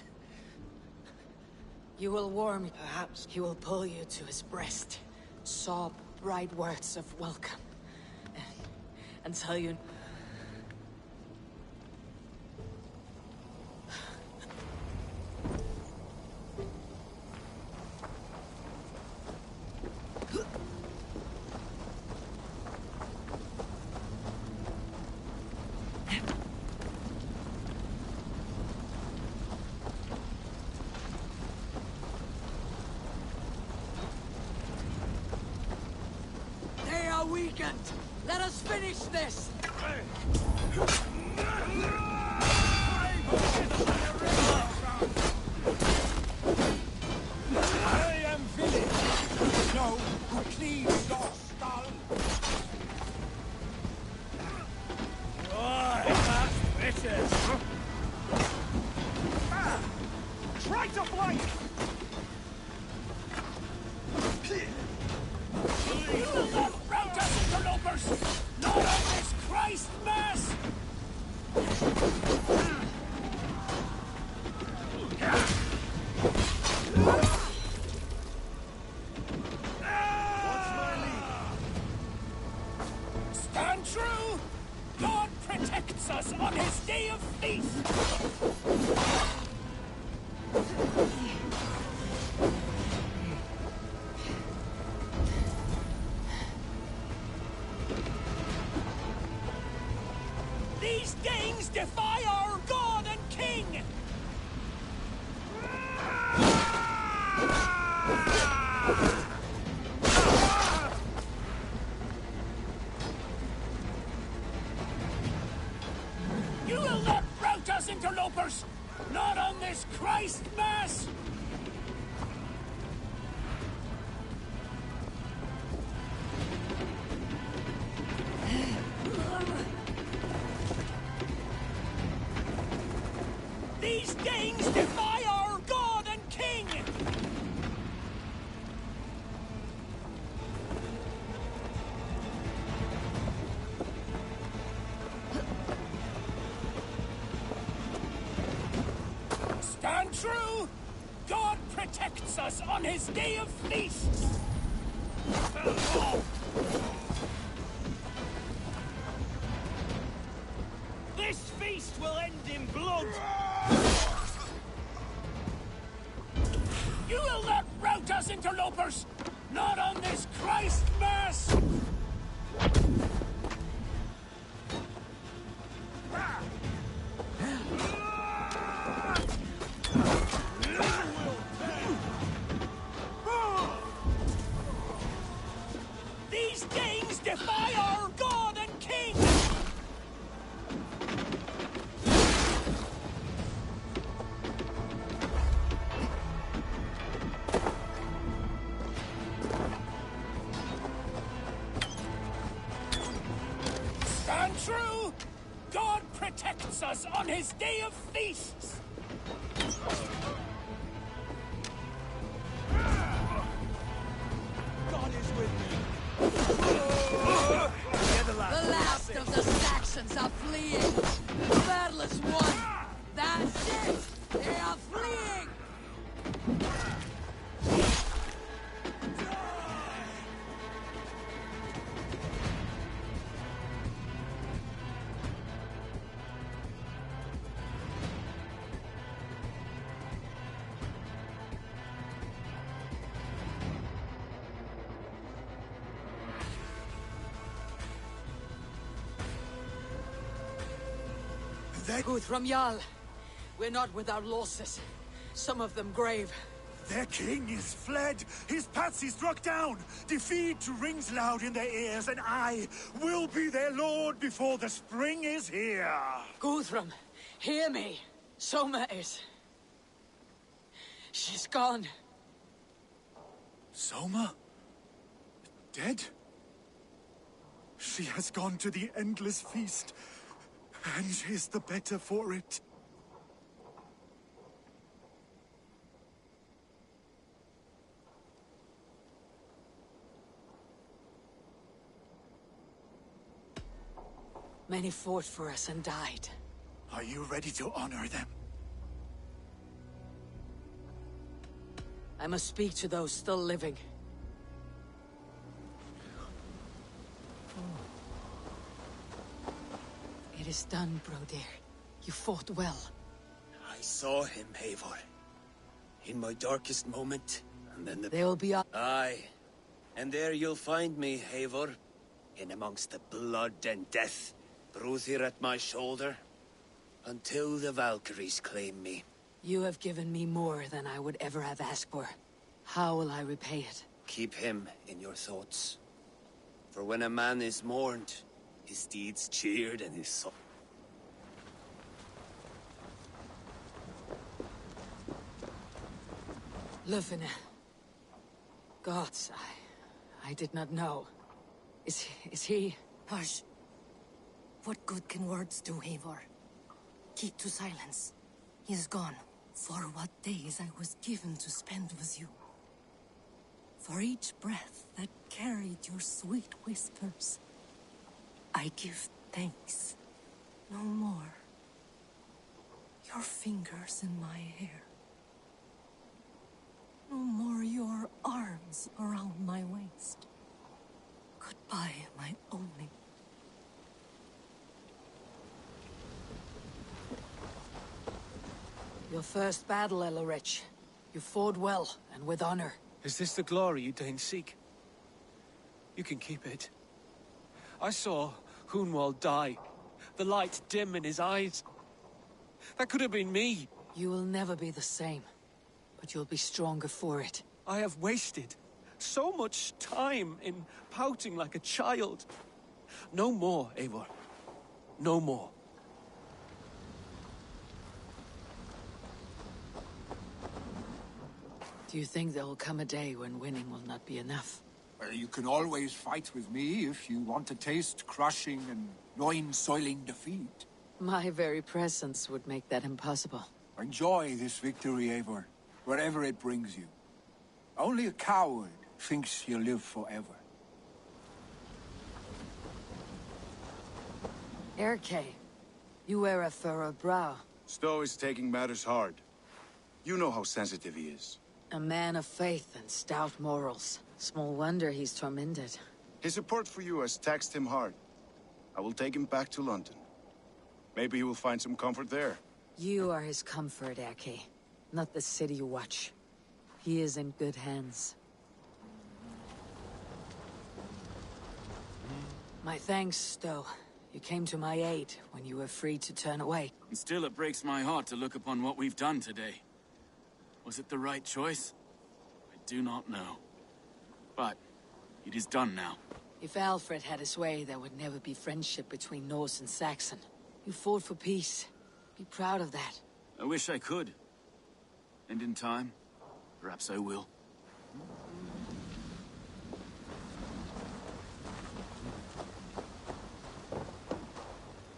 You will warm me. Perhaps he will pull you to his breast, sob bright words of welcome, and tell you... Weakened! Let us finish this! who cleaves your skull. Why, that's vicious. Try to flank! You will not rout us, interlopers! Not on this Christ Mass! Stand true! God protects us on his day of feast! These Danes defy our God and King! You will not rout us, interlopers! Not on this Christ Mass! These Danes defy our God and King! Stand true! God protects us on his day of feast! This feast will end in blood! You will not rout us, interlopers! Not on this Christ Mass! These Danes defy our God and King! Stand true! God protects us on his day of feasts! God is with me. The last of the Saxons are fleeing! The battle is won! That's it! They are fleeing! Guthrum Jarl, we're not without losses. Some of them grave. Their king is fled, his patsy struck down. Defeat rings loud in their ears, and I will be their lord before the spring is here. Guthrum, hear me. Soma is... She's gone. Soma? Dead? She has gone to the endless feast, and is the better for it. Many fought for us and died. Are you ready to honor them? I must speak to those still living. It is done, Brodir. You fought well. I saw him, Eivor. In my darkest moment, and then They will be up. Aye. And there you'll find me, Eivor. In amongst the blood and death. Bruthir at my shoulder. Until the Valkyries claim me. You have given me more than I would ever have asked for. How will I repay it? Keep him in your thoughts. For when a man is mourned, his deeds cheered and his soul. Lufina. Gods, I did not know. Is he... Hush. What good can words do, Eivor? Keep to silence. He is gone. For what days I was given to spend with you. For each breath that carried your sweet whispers, I give thanks. No more. Your fingers in my hair. No more your arms around my waist. Goodbye, my only. Your first battle, Elorich. You fought well, and with honor. Is this the glory you deign seek? You can keep it. I saw Hunwald die. The light dim in his eyes. That could have been me. You will never be the same. But you'll be stronger for it. I have wasted so much time in pouting like a child. No more, Eivor. No more. Do you think there will come a day when winning will not be enough? Well, you can always fight with me if you want to taste crushing and loin-soiling defeat. My very presence would make that impossible. Enjoy this victory, Eivor, wherever it brings you. Only a coward thinks he'll live forever. Erke, you wear a furrowed brow. Stowe is taking matters hard. You know how sensitive he is. A man of faith and stout morals. Small wonder he's tormented. His support for you has taxed him hard. I will take him back to London. Maybe he will find some comfort there. You are his comfort, Erke. Not the city you watch. He is in good hands. My thanks, Stowe. You came to my aid when you were free to turn away. And still it breaks my heart to look upon what we've done today. Was it the right choice? I do not know. But it is done now. If Alfred had his way, there would never be friendship between Norse and Saxon. You fought for peace. Be proud of that. I wish I could. And in time, perhaps I will.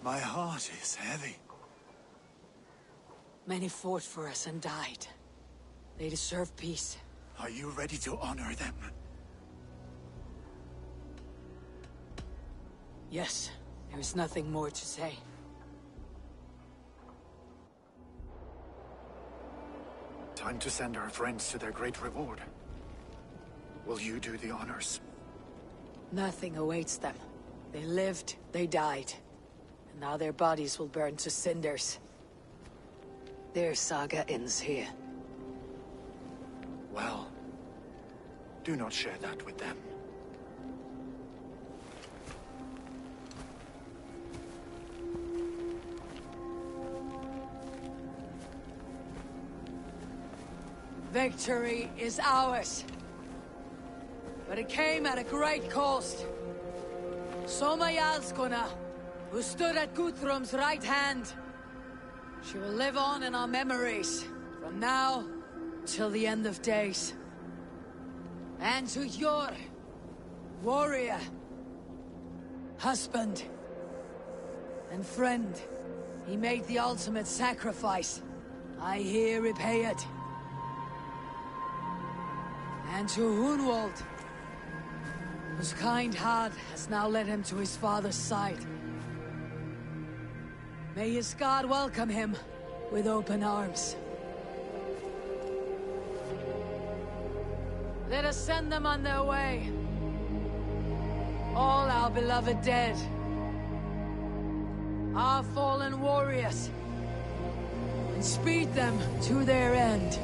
My heart is heavy. Many fought for us and died. They deserve peace. Are you ready to honor them? Yes, there is nothing more to say. Time to send our friends to their great reward. Will you do the honors? Nothing awaits them. They lived, they died. And now their bodies will burn to cinders. Their saga ends here. Well, do not share that with them. Victory is ours. But it came at a great cost. Soma Jarlskona, who stood at Guthrum's right hand. She will live on in our memories, from now till the end of days. And to Yor, warrior, husband, and friend, he made the ultimate sacrifice. I here repay it. And to Hunwald, whose kind heart has now led him to his father's side. May his God welcome him with open arms. Let us send them on their way. All our beloved dead. Our fallen warriors. And speed them to their end.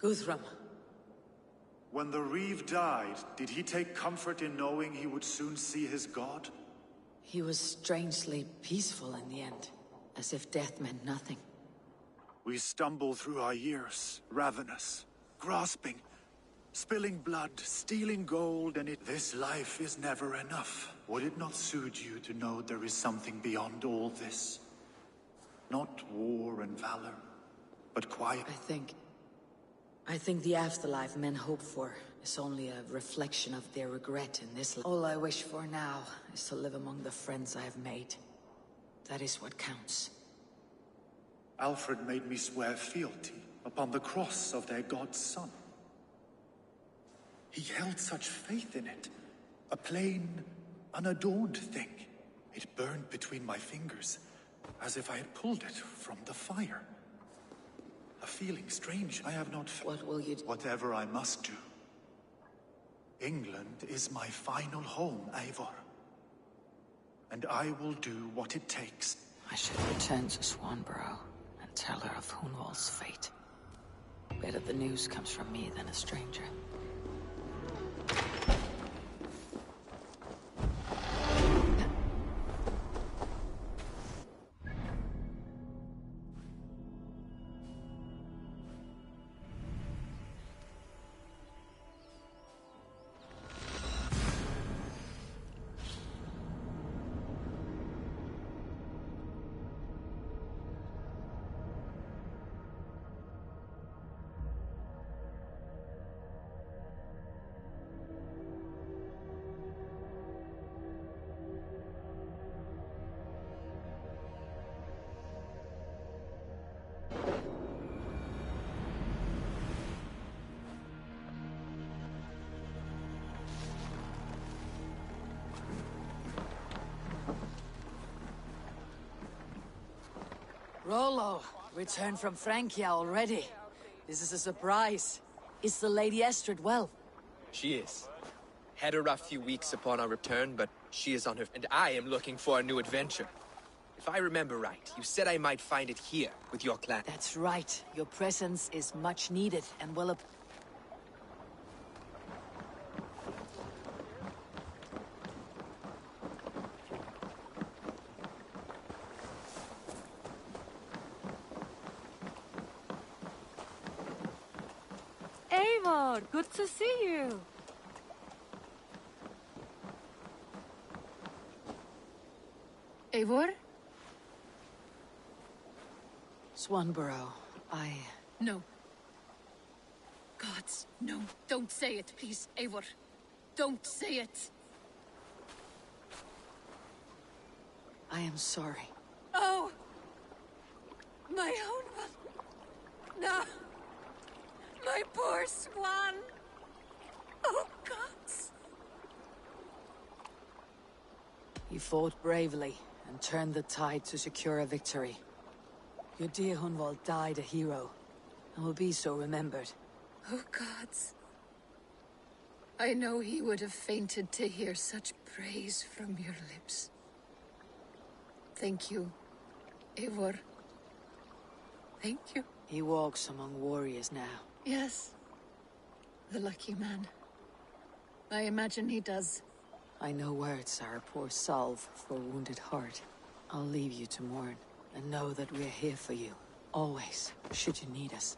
Guthrum. When the Reeve died, did he take comfort in knowing he would soon see his god? He was strangely peaceful in the end, as if death meant nothing. We stumble through our years, ravenous, grasping, spilling blood, stealing gold, and this life is never enough. Would it not soothe you to know there is something beyond all this? Not war and valor, but quiet. I think the afterlife men hope for is only a reflection of their regret in this life. All I wish for now is to live among the friends I have made. That is what counts. Alfred made me swear fealty upon the cross of their god's son. He held such faith in it. A plain, unadorned thing. It burned between my fingers, as if I had pulled it from the fire. A feeling strange I have not felt. What will you do? Whatever I must do. England is my final home, Eivor. And I will do what it takes. I should return to Swanborough and tell her of Hunwald's fate. Better the news comes from me than a stranger. Rollo, returned from Francia already. This is a surprise. Is the Lady Estrid well? She is. Had a rough few weeks upon our return, but she is on her... And I am looking for a new adventure. If I remember right, you said I might find it here, with your clan. That's right. Your presence is much needed and will... Eivor, good to see you. Eivor? Swanborough, No. Gods, no. Don't say it, please, Eivor. Don't say it. I am sorry. Oh! My own one. No. My poor swan. Oh, gods. You fought bravely and turned the tide to secure a victory. Your dear Hunwald died a hero, and will be so remembered. Oh, gods. I know he would have fainted to hear such praise from your lips. Thank you, Eivor. Thank you. He walks among warriors now. Yes. The lucky man. I imagine he does. I know words are a poor salve for a wounded heart. I'll leave you to mourn, and know that we're here for you. Always, should you need us.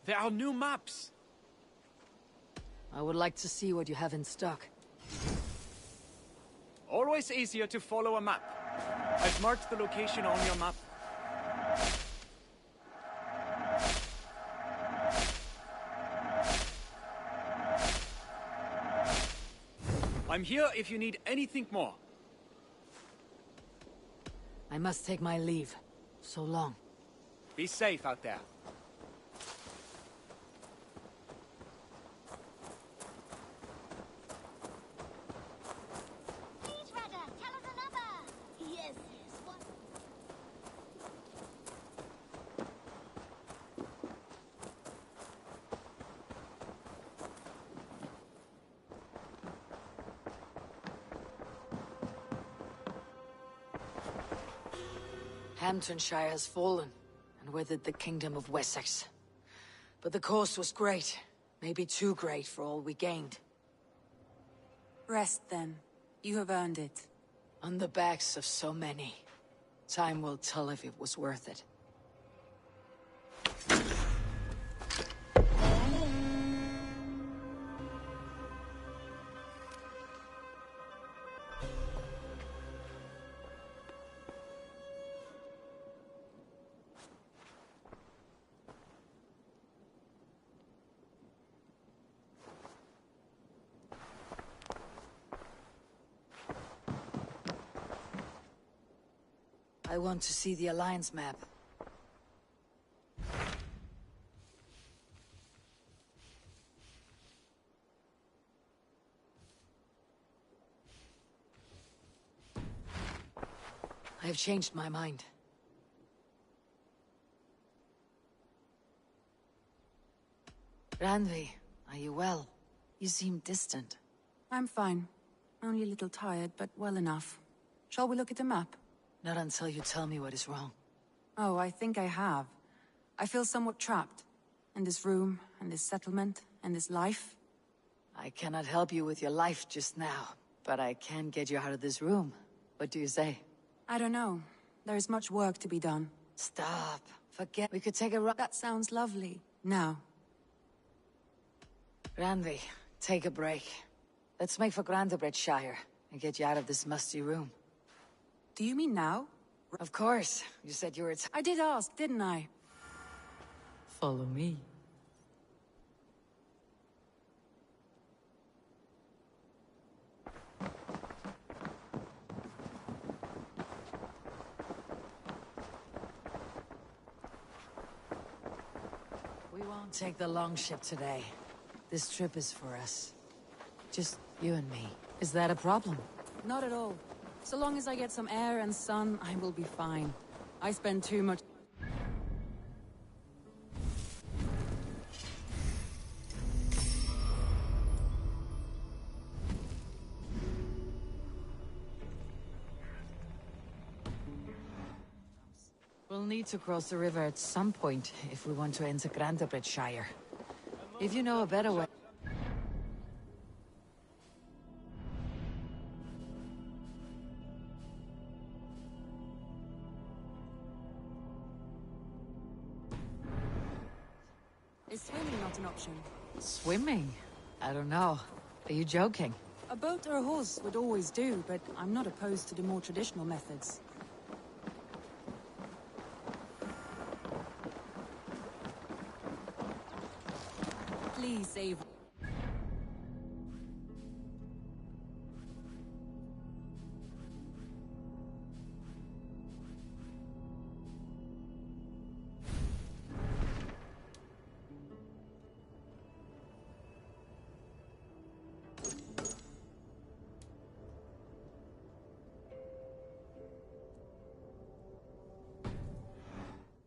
There are new maps! I would like to see what you have in stock. Always easier to follow a map. I've marked the location on your map. I'm here if you need anything more. I must take my leave. So long. Be safe out there. Please, Rada, tell us another. Yes, yes, what? Hamptonshire has fallen, and with it the kingdom of Wessex. But the cost was great. Maybe too great for all we gained. Rest then. You have earned it. On the backs of so many. Time will tell if it was worth it. I want to see the Alliance map. I have changed my mind. Randvi, are you well? You seem distant. I'm fine. Only a little tired, but well enough. Shall we look at the map? Not until you tell me what is wrong. Oh, I think I have. I feel somewhat trapped. In this room, in this settlement, in this life. I cannot help you with your life just now, but I can get you out of this room. What do you say? I don't know. There is much work to be done. Stop. Forget. We could take a run. That sounds lovely. Now. Randvi, take a break. Let's make for Grantebridgeshire and get you out of this musty room. Do you mean now? Of course. You said you were I did ask, didn't I? Follow me. We won't take the longship today. This trip is for us. Just you and me. Is that a problem? Not at all. So long as I get some air and sun, I will be fine. I spend too much... We'll need to cross the river at some point if we want to enter Grantebridgeshire. If you know a better way... Is swimming not an option? Swimming? I don't know. Are you joking? A boat or a horse would always do, but I'm not opposed to the more traditional methods. Please save...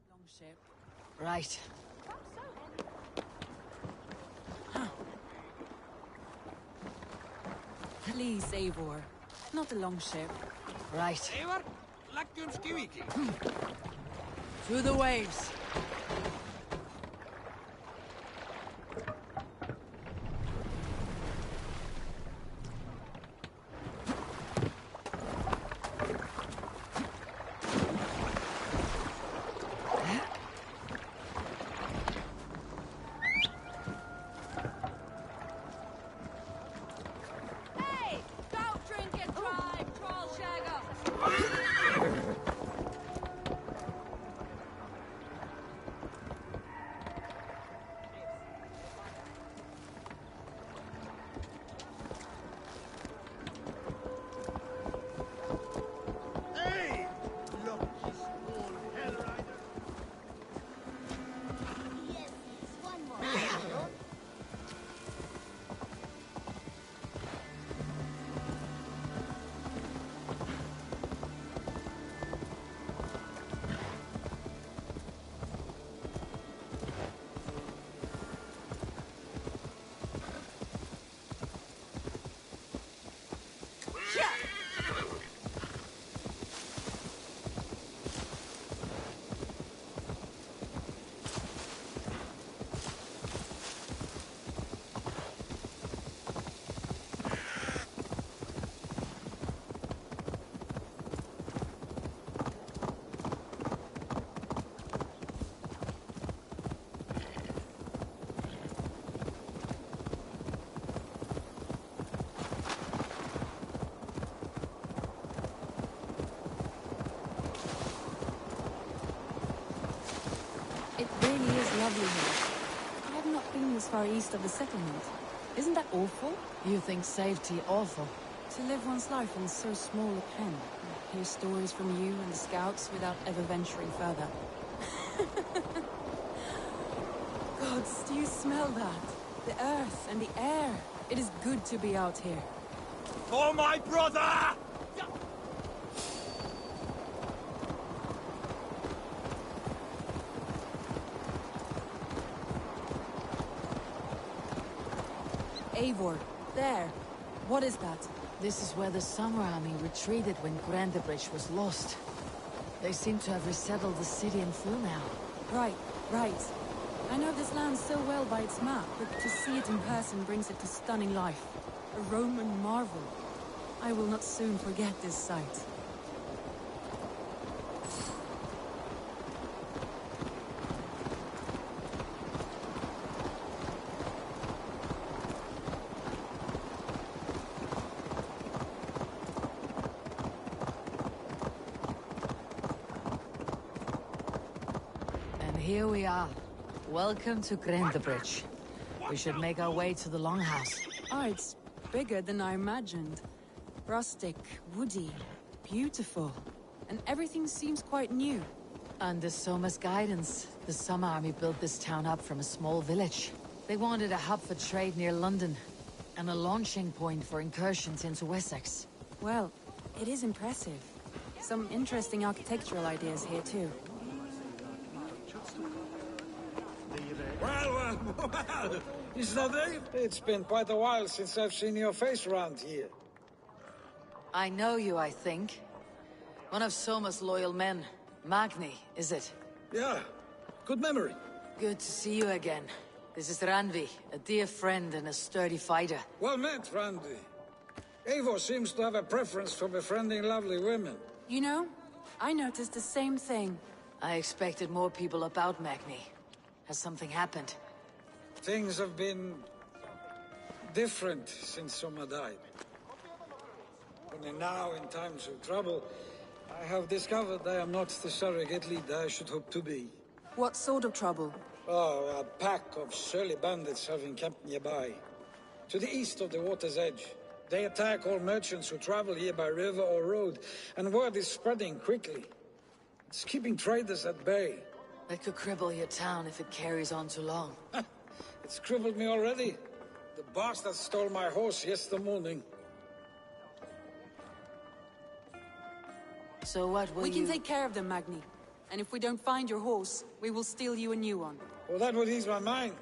Longship. Right. Please, Eivor. Not a longship. Right. Eivor, Lagjumskiviki. Through the waves. lovely here. I have not been this far east of the settlement. Isn't that awful? You think safety awful? To live one's life in so small a pen. Hear stories from you and the scouts without ever venturing further. Gods, do you smell that? The earth and the air. It is good to be out here. For my brother! Eivor, there. What is that? This is where the Summer Army retreated when Grantebridge was lost. They seem to have resettled the city in full now. Right. I know this land so well by its map, but to see it in person brings it to stunning life. A Roman marvel. I will not soon forget this sight. And here we are. Welcome to Grantebridge. We should make our way to the Longhouse. Ah, it's bigger than I imagined. Rustic, woody, beautiful. And everything seems quite new. Under Soma's guidance, the Summer Army built this town up from a small village. They wanted a hub for trade near London, and a launching point for incursions into Wessex. Well, it is impressive. Some interesting architectural ideas here too. Well, is that it? It's been quite a while since I've seen your face around here. I know you, I think. One of Soma's loyal men. Magni, is it? Yeah, good memory. Good to see you again. This is Randvi, a dear friend and a sturdy fighter. Well met, Randy. Eivor seems to have a preference for befriending lovely women. You know, I noticed the same thing. I expected more people about Magni. Has something happened? Things have been different since Soma died. Only now, in times of trouble, I have discovered I am not the surrogate leader I should hope to be. What sort of trouble? Oh, a pack of surly bandits have encamped nearby. To the east of the water's edge. They attack all merchants who travel here by river or road, and word is spreading quickly. It's keeping traders at bay. That could cripple your town if it carries on too long. It's crippled me already. The bastard stole my horse yesterday morning. So what will We can take care of them, Magni. And if we don't find your horse, we will steal you a new one. Well, that would ease my mind.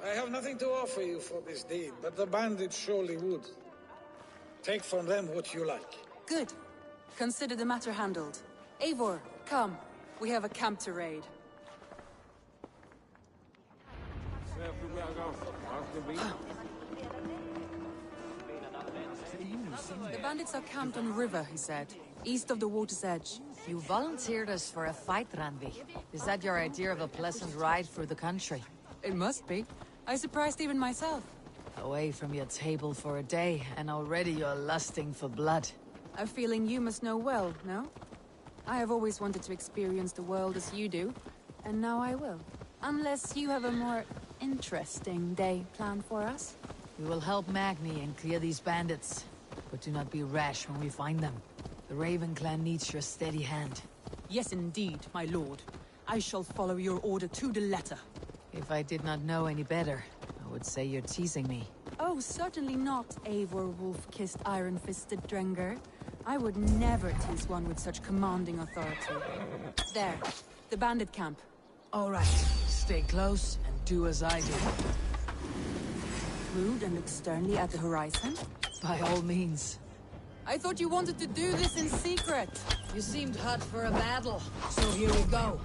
I have nothing to offer you for this deed, but the bandits surely would. Take from them what you like. Good. Consider the matter handled. Eivor, come. We have a camp to raid. The bandits are camped on a river, he said. East of the water's edge. You volunteered us for a fight, Randvi. Is that your idea of a pleasant ride through the country? It must be. I surprised even myself. Away from your table for a day, and already you're lusting for blood. A feeling you must know well, no? I have always wanted to experience the world as you do, and now I will. Unless you have a more interesting day planned for us. We will help Magni and clear these bandits, but do not be rash when we find them. The Raven clan needs your steady hand. Yes, indeed, my lord. I shall follow your order to the letter. If I did not know any better, I would say you're teasing me. Oh, certainly not, Eivor wolf-kissed iron-fisted Drenger. I would never tease one with such commanding authority. There, the bandit camp. All right, stay close and do as I do. Rude and look sternly at the horizon? By all means. I thought you wanted to do this in secret. You seemed hot for a battle, so here we go.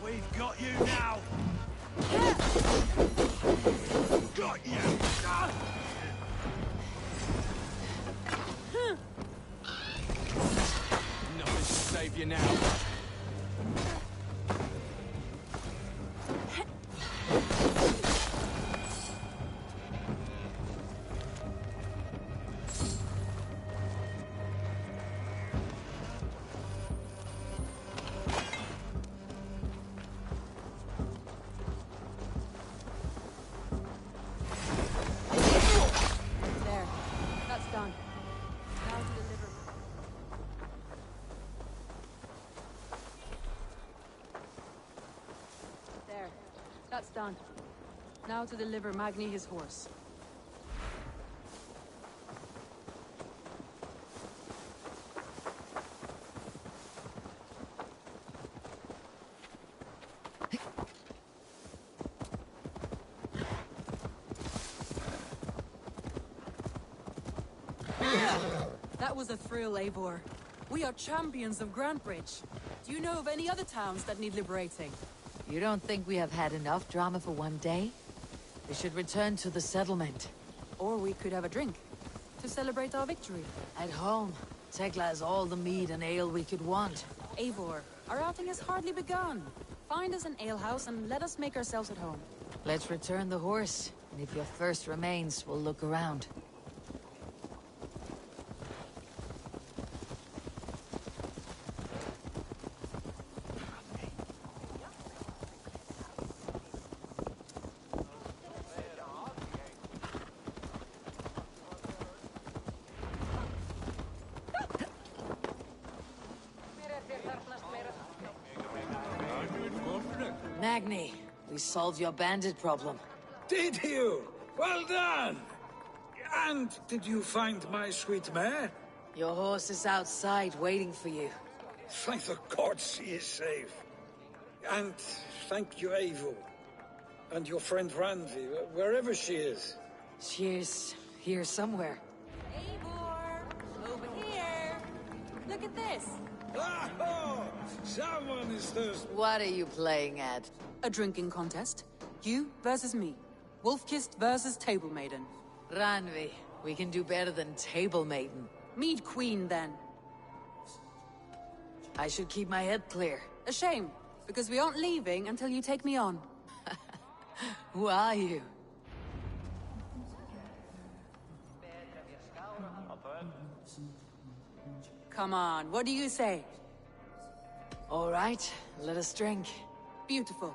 We've got you now. Got you. Nothing to save you now. That's done. Now to deliver Magni his horse. That was a thrill, Eivor. We are champions of Grantbridge. Do you know of any other towns that need liberating? You don't think we have had enough drama for one day? We should return to the settlement. Or we could have a drink, to celebrate our victory. At home, Tekla has all the mead and ale we could want. Eivor, our outing has hardly begun. Find us an alehouse and let us make ourselves at home. Let's return the horse, and if your thirst remains, we'll look around. Magni, we solved your bandit problem. Did you? Well done! And did you find my sweet mare? Your horse is outside waiting for you. Thank the gods she is safe. And thank you, Eivor. And your friend Randvi, wherever she is. She's here somewhere. Eivor! Over here! Look at this! Oh, someone is thirsty. What are you playing at? A drinking contest. You versus me. Wolf-kissed versus Table Maiden. Randvi, we can do better than Table Maiden. Mead Queen, then. I should keep my head clear. A shame, because we aren't leaving until you take me on. Who are you? Come on, what do you say? All right, let us drink. Beautiful.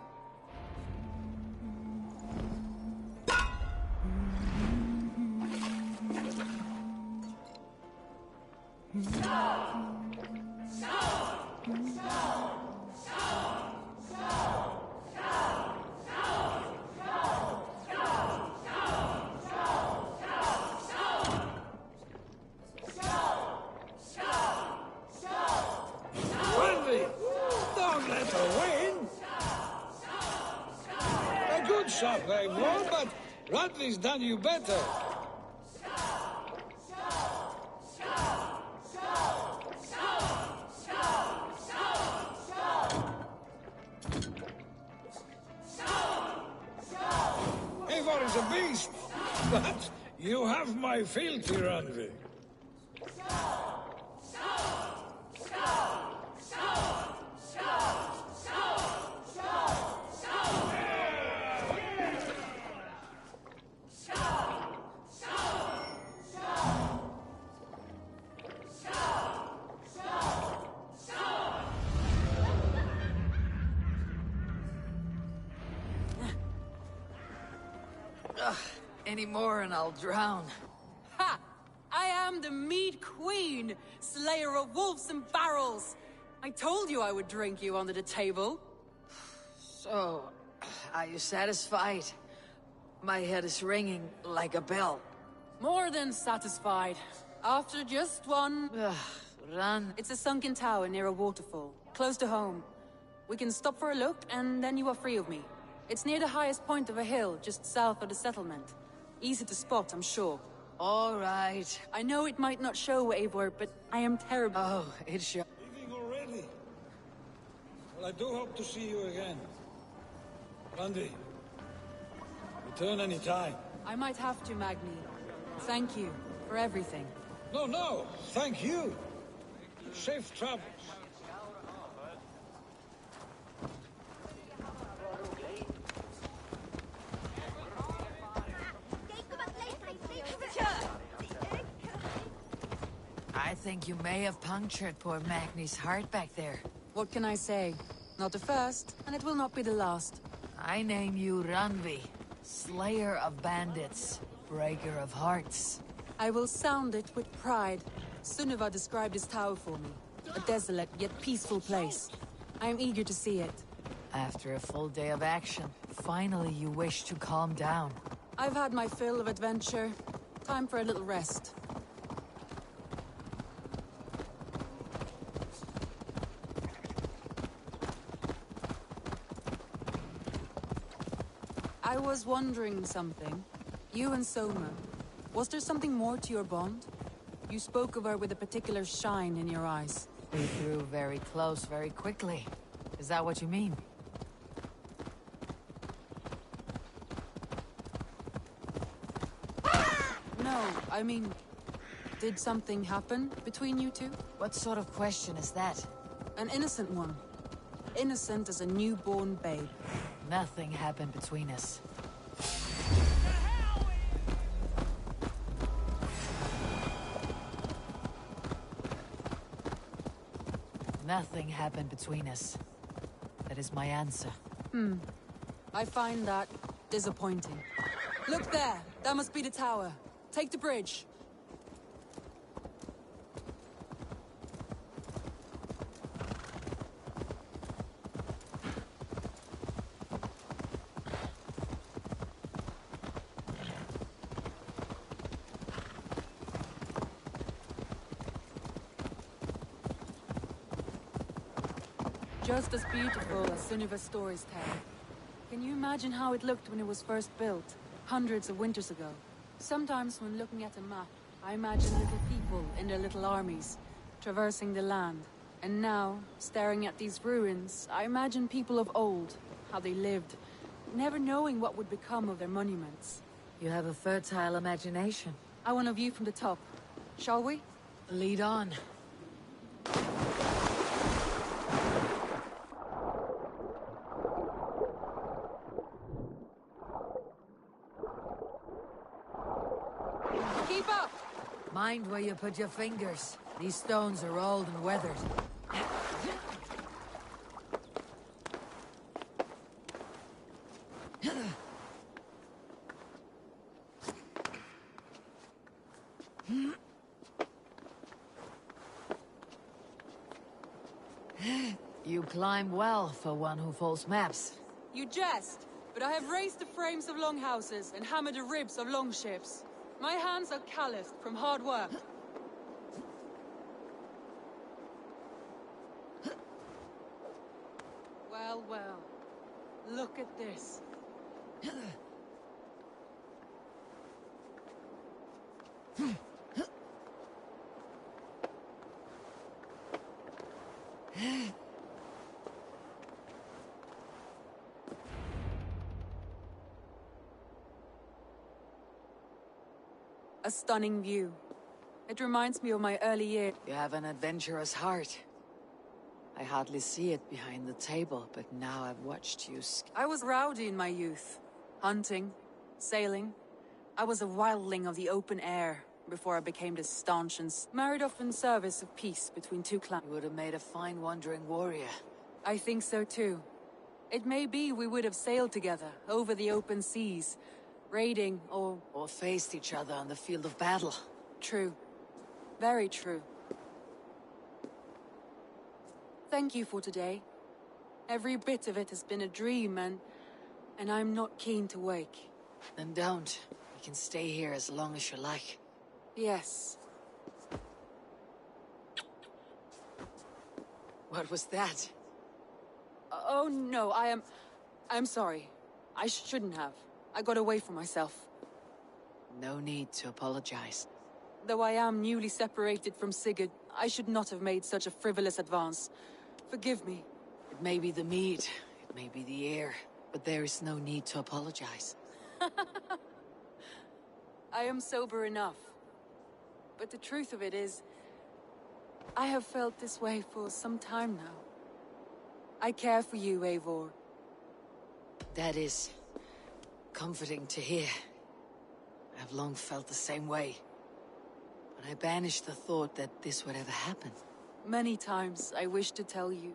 Don't let her win! A good shot, Eivor, but Radley's done you better. Eivor is a beast, but you have my fealty, Randvi. Any more and I'll drown. Ha! I am the Mead Queen, slayer of wolves and barrels. I told you I would drink you under the table. So, are you satisfied? My head is ringing like a bell. More than satisfied. After just one... Run. It's a sunken tower near a waterfall, close to home. We can stop for a look, and then you are free of me. It's near the highest point of a hill, just south of the settlement. Easy to spot, I'm sure. All right. I know it might not show, Eivor, but I am terrible. Oh, it shows. Leaving already? Well, I do hope to see you again. Randy, return any time. I might have to, Magni. Thank you for everything. No, thank you. Safe travels. I think you may have punctured poor Magni's heart back there. What can I say? Not the first, and it will not be the last. I name you Randvi, slayer of bandits, breaker of hearts. I will sound it with pride. Sunniva described this tower for me. A desolate yet peaceful place. I am eager to see it. After a full day of action, finally you wish to calm down. I've had my fill of adventure. Time for a little rest. I was wondering something. You and Soma, was there something more to your bond? You spoke of her with a particular shine in your eyes. We grew very close very quickly. Is that what you mean? No, I mean, did something happen between you two? What sort of question is that? An innocent one. Innocent as a newborn babe. Nothing happened between us. Nothing happened between us. That is my answer. I find that disappointing. Look there! That must be the tower. Take the bridge. Just as beautiful as Sunniva's stories tell. Can you imagine how it looked when it was first built, hundreds of winters ago? Sometimes when looking at a map, I imagine little people in their little armies, traversing the land. And now, staring at these ruins, I imagine people of old, how they lived, never knowing what would become of their monuments. You have a fertile imagination. I want a view from the top. Shall we? Lead on. Keep up! Mind where you put your fingers. These stones are old and weathered. You climb well for one who folds maps. You jest, but I have raised the frames of longhouses and hammered the ribs of longships. My hands are calloused from hard work. Well, well. Look at this. A stunning view. It reminds me of my early years. You have an adventurous heart. I hardly see it behind the table, but now I've watched you. I was rowdy in my youth. Hunting, sailing. I was a wildling of the open air before I became this staunch and married off in service of peace between two clans. You would have made a fine wandering warrior. I think so too. It may be we would have sailed together over the open seas, raiding or faced each other on the field of battle. True. Very true. Thank you for today. Every bit of it has been a dream, and I'm not keen to wake. Then don't. We can stay here as long as you like. Yes. What was that? Oh no, I'm sorry. I shouldn't have. I got away from myself. No need to apologize. Though I am newly separated from Sigurd, I should not have made such a frivolous advance. Forgive me. It may be the mead, it may be the air, but there is no need to apologize. I am sober enough. But the truth of it is, I have felt this way for some time now. I care for you, Eivor. That is comforting to hear. I've long felt the same way. But I banished the thought that this would ever happen. Many times I wished to tell you.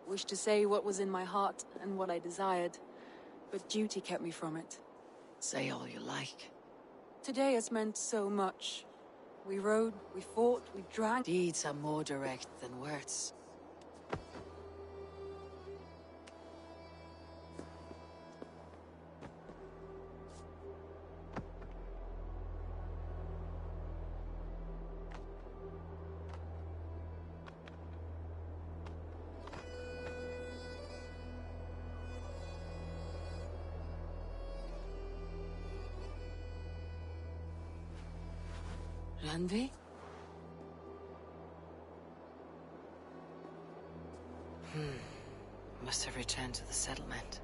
Wished to say what was in my heart and what I desired. But duty kept me from it. Say all you like. Today has meant so much. We rode, we fought, we drank. Deeds are more direct than words. Randvi? Must have returned to the settlement.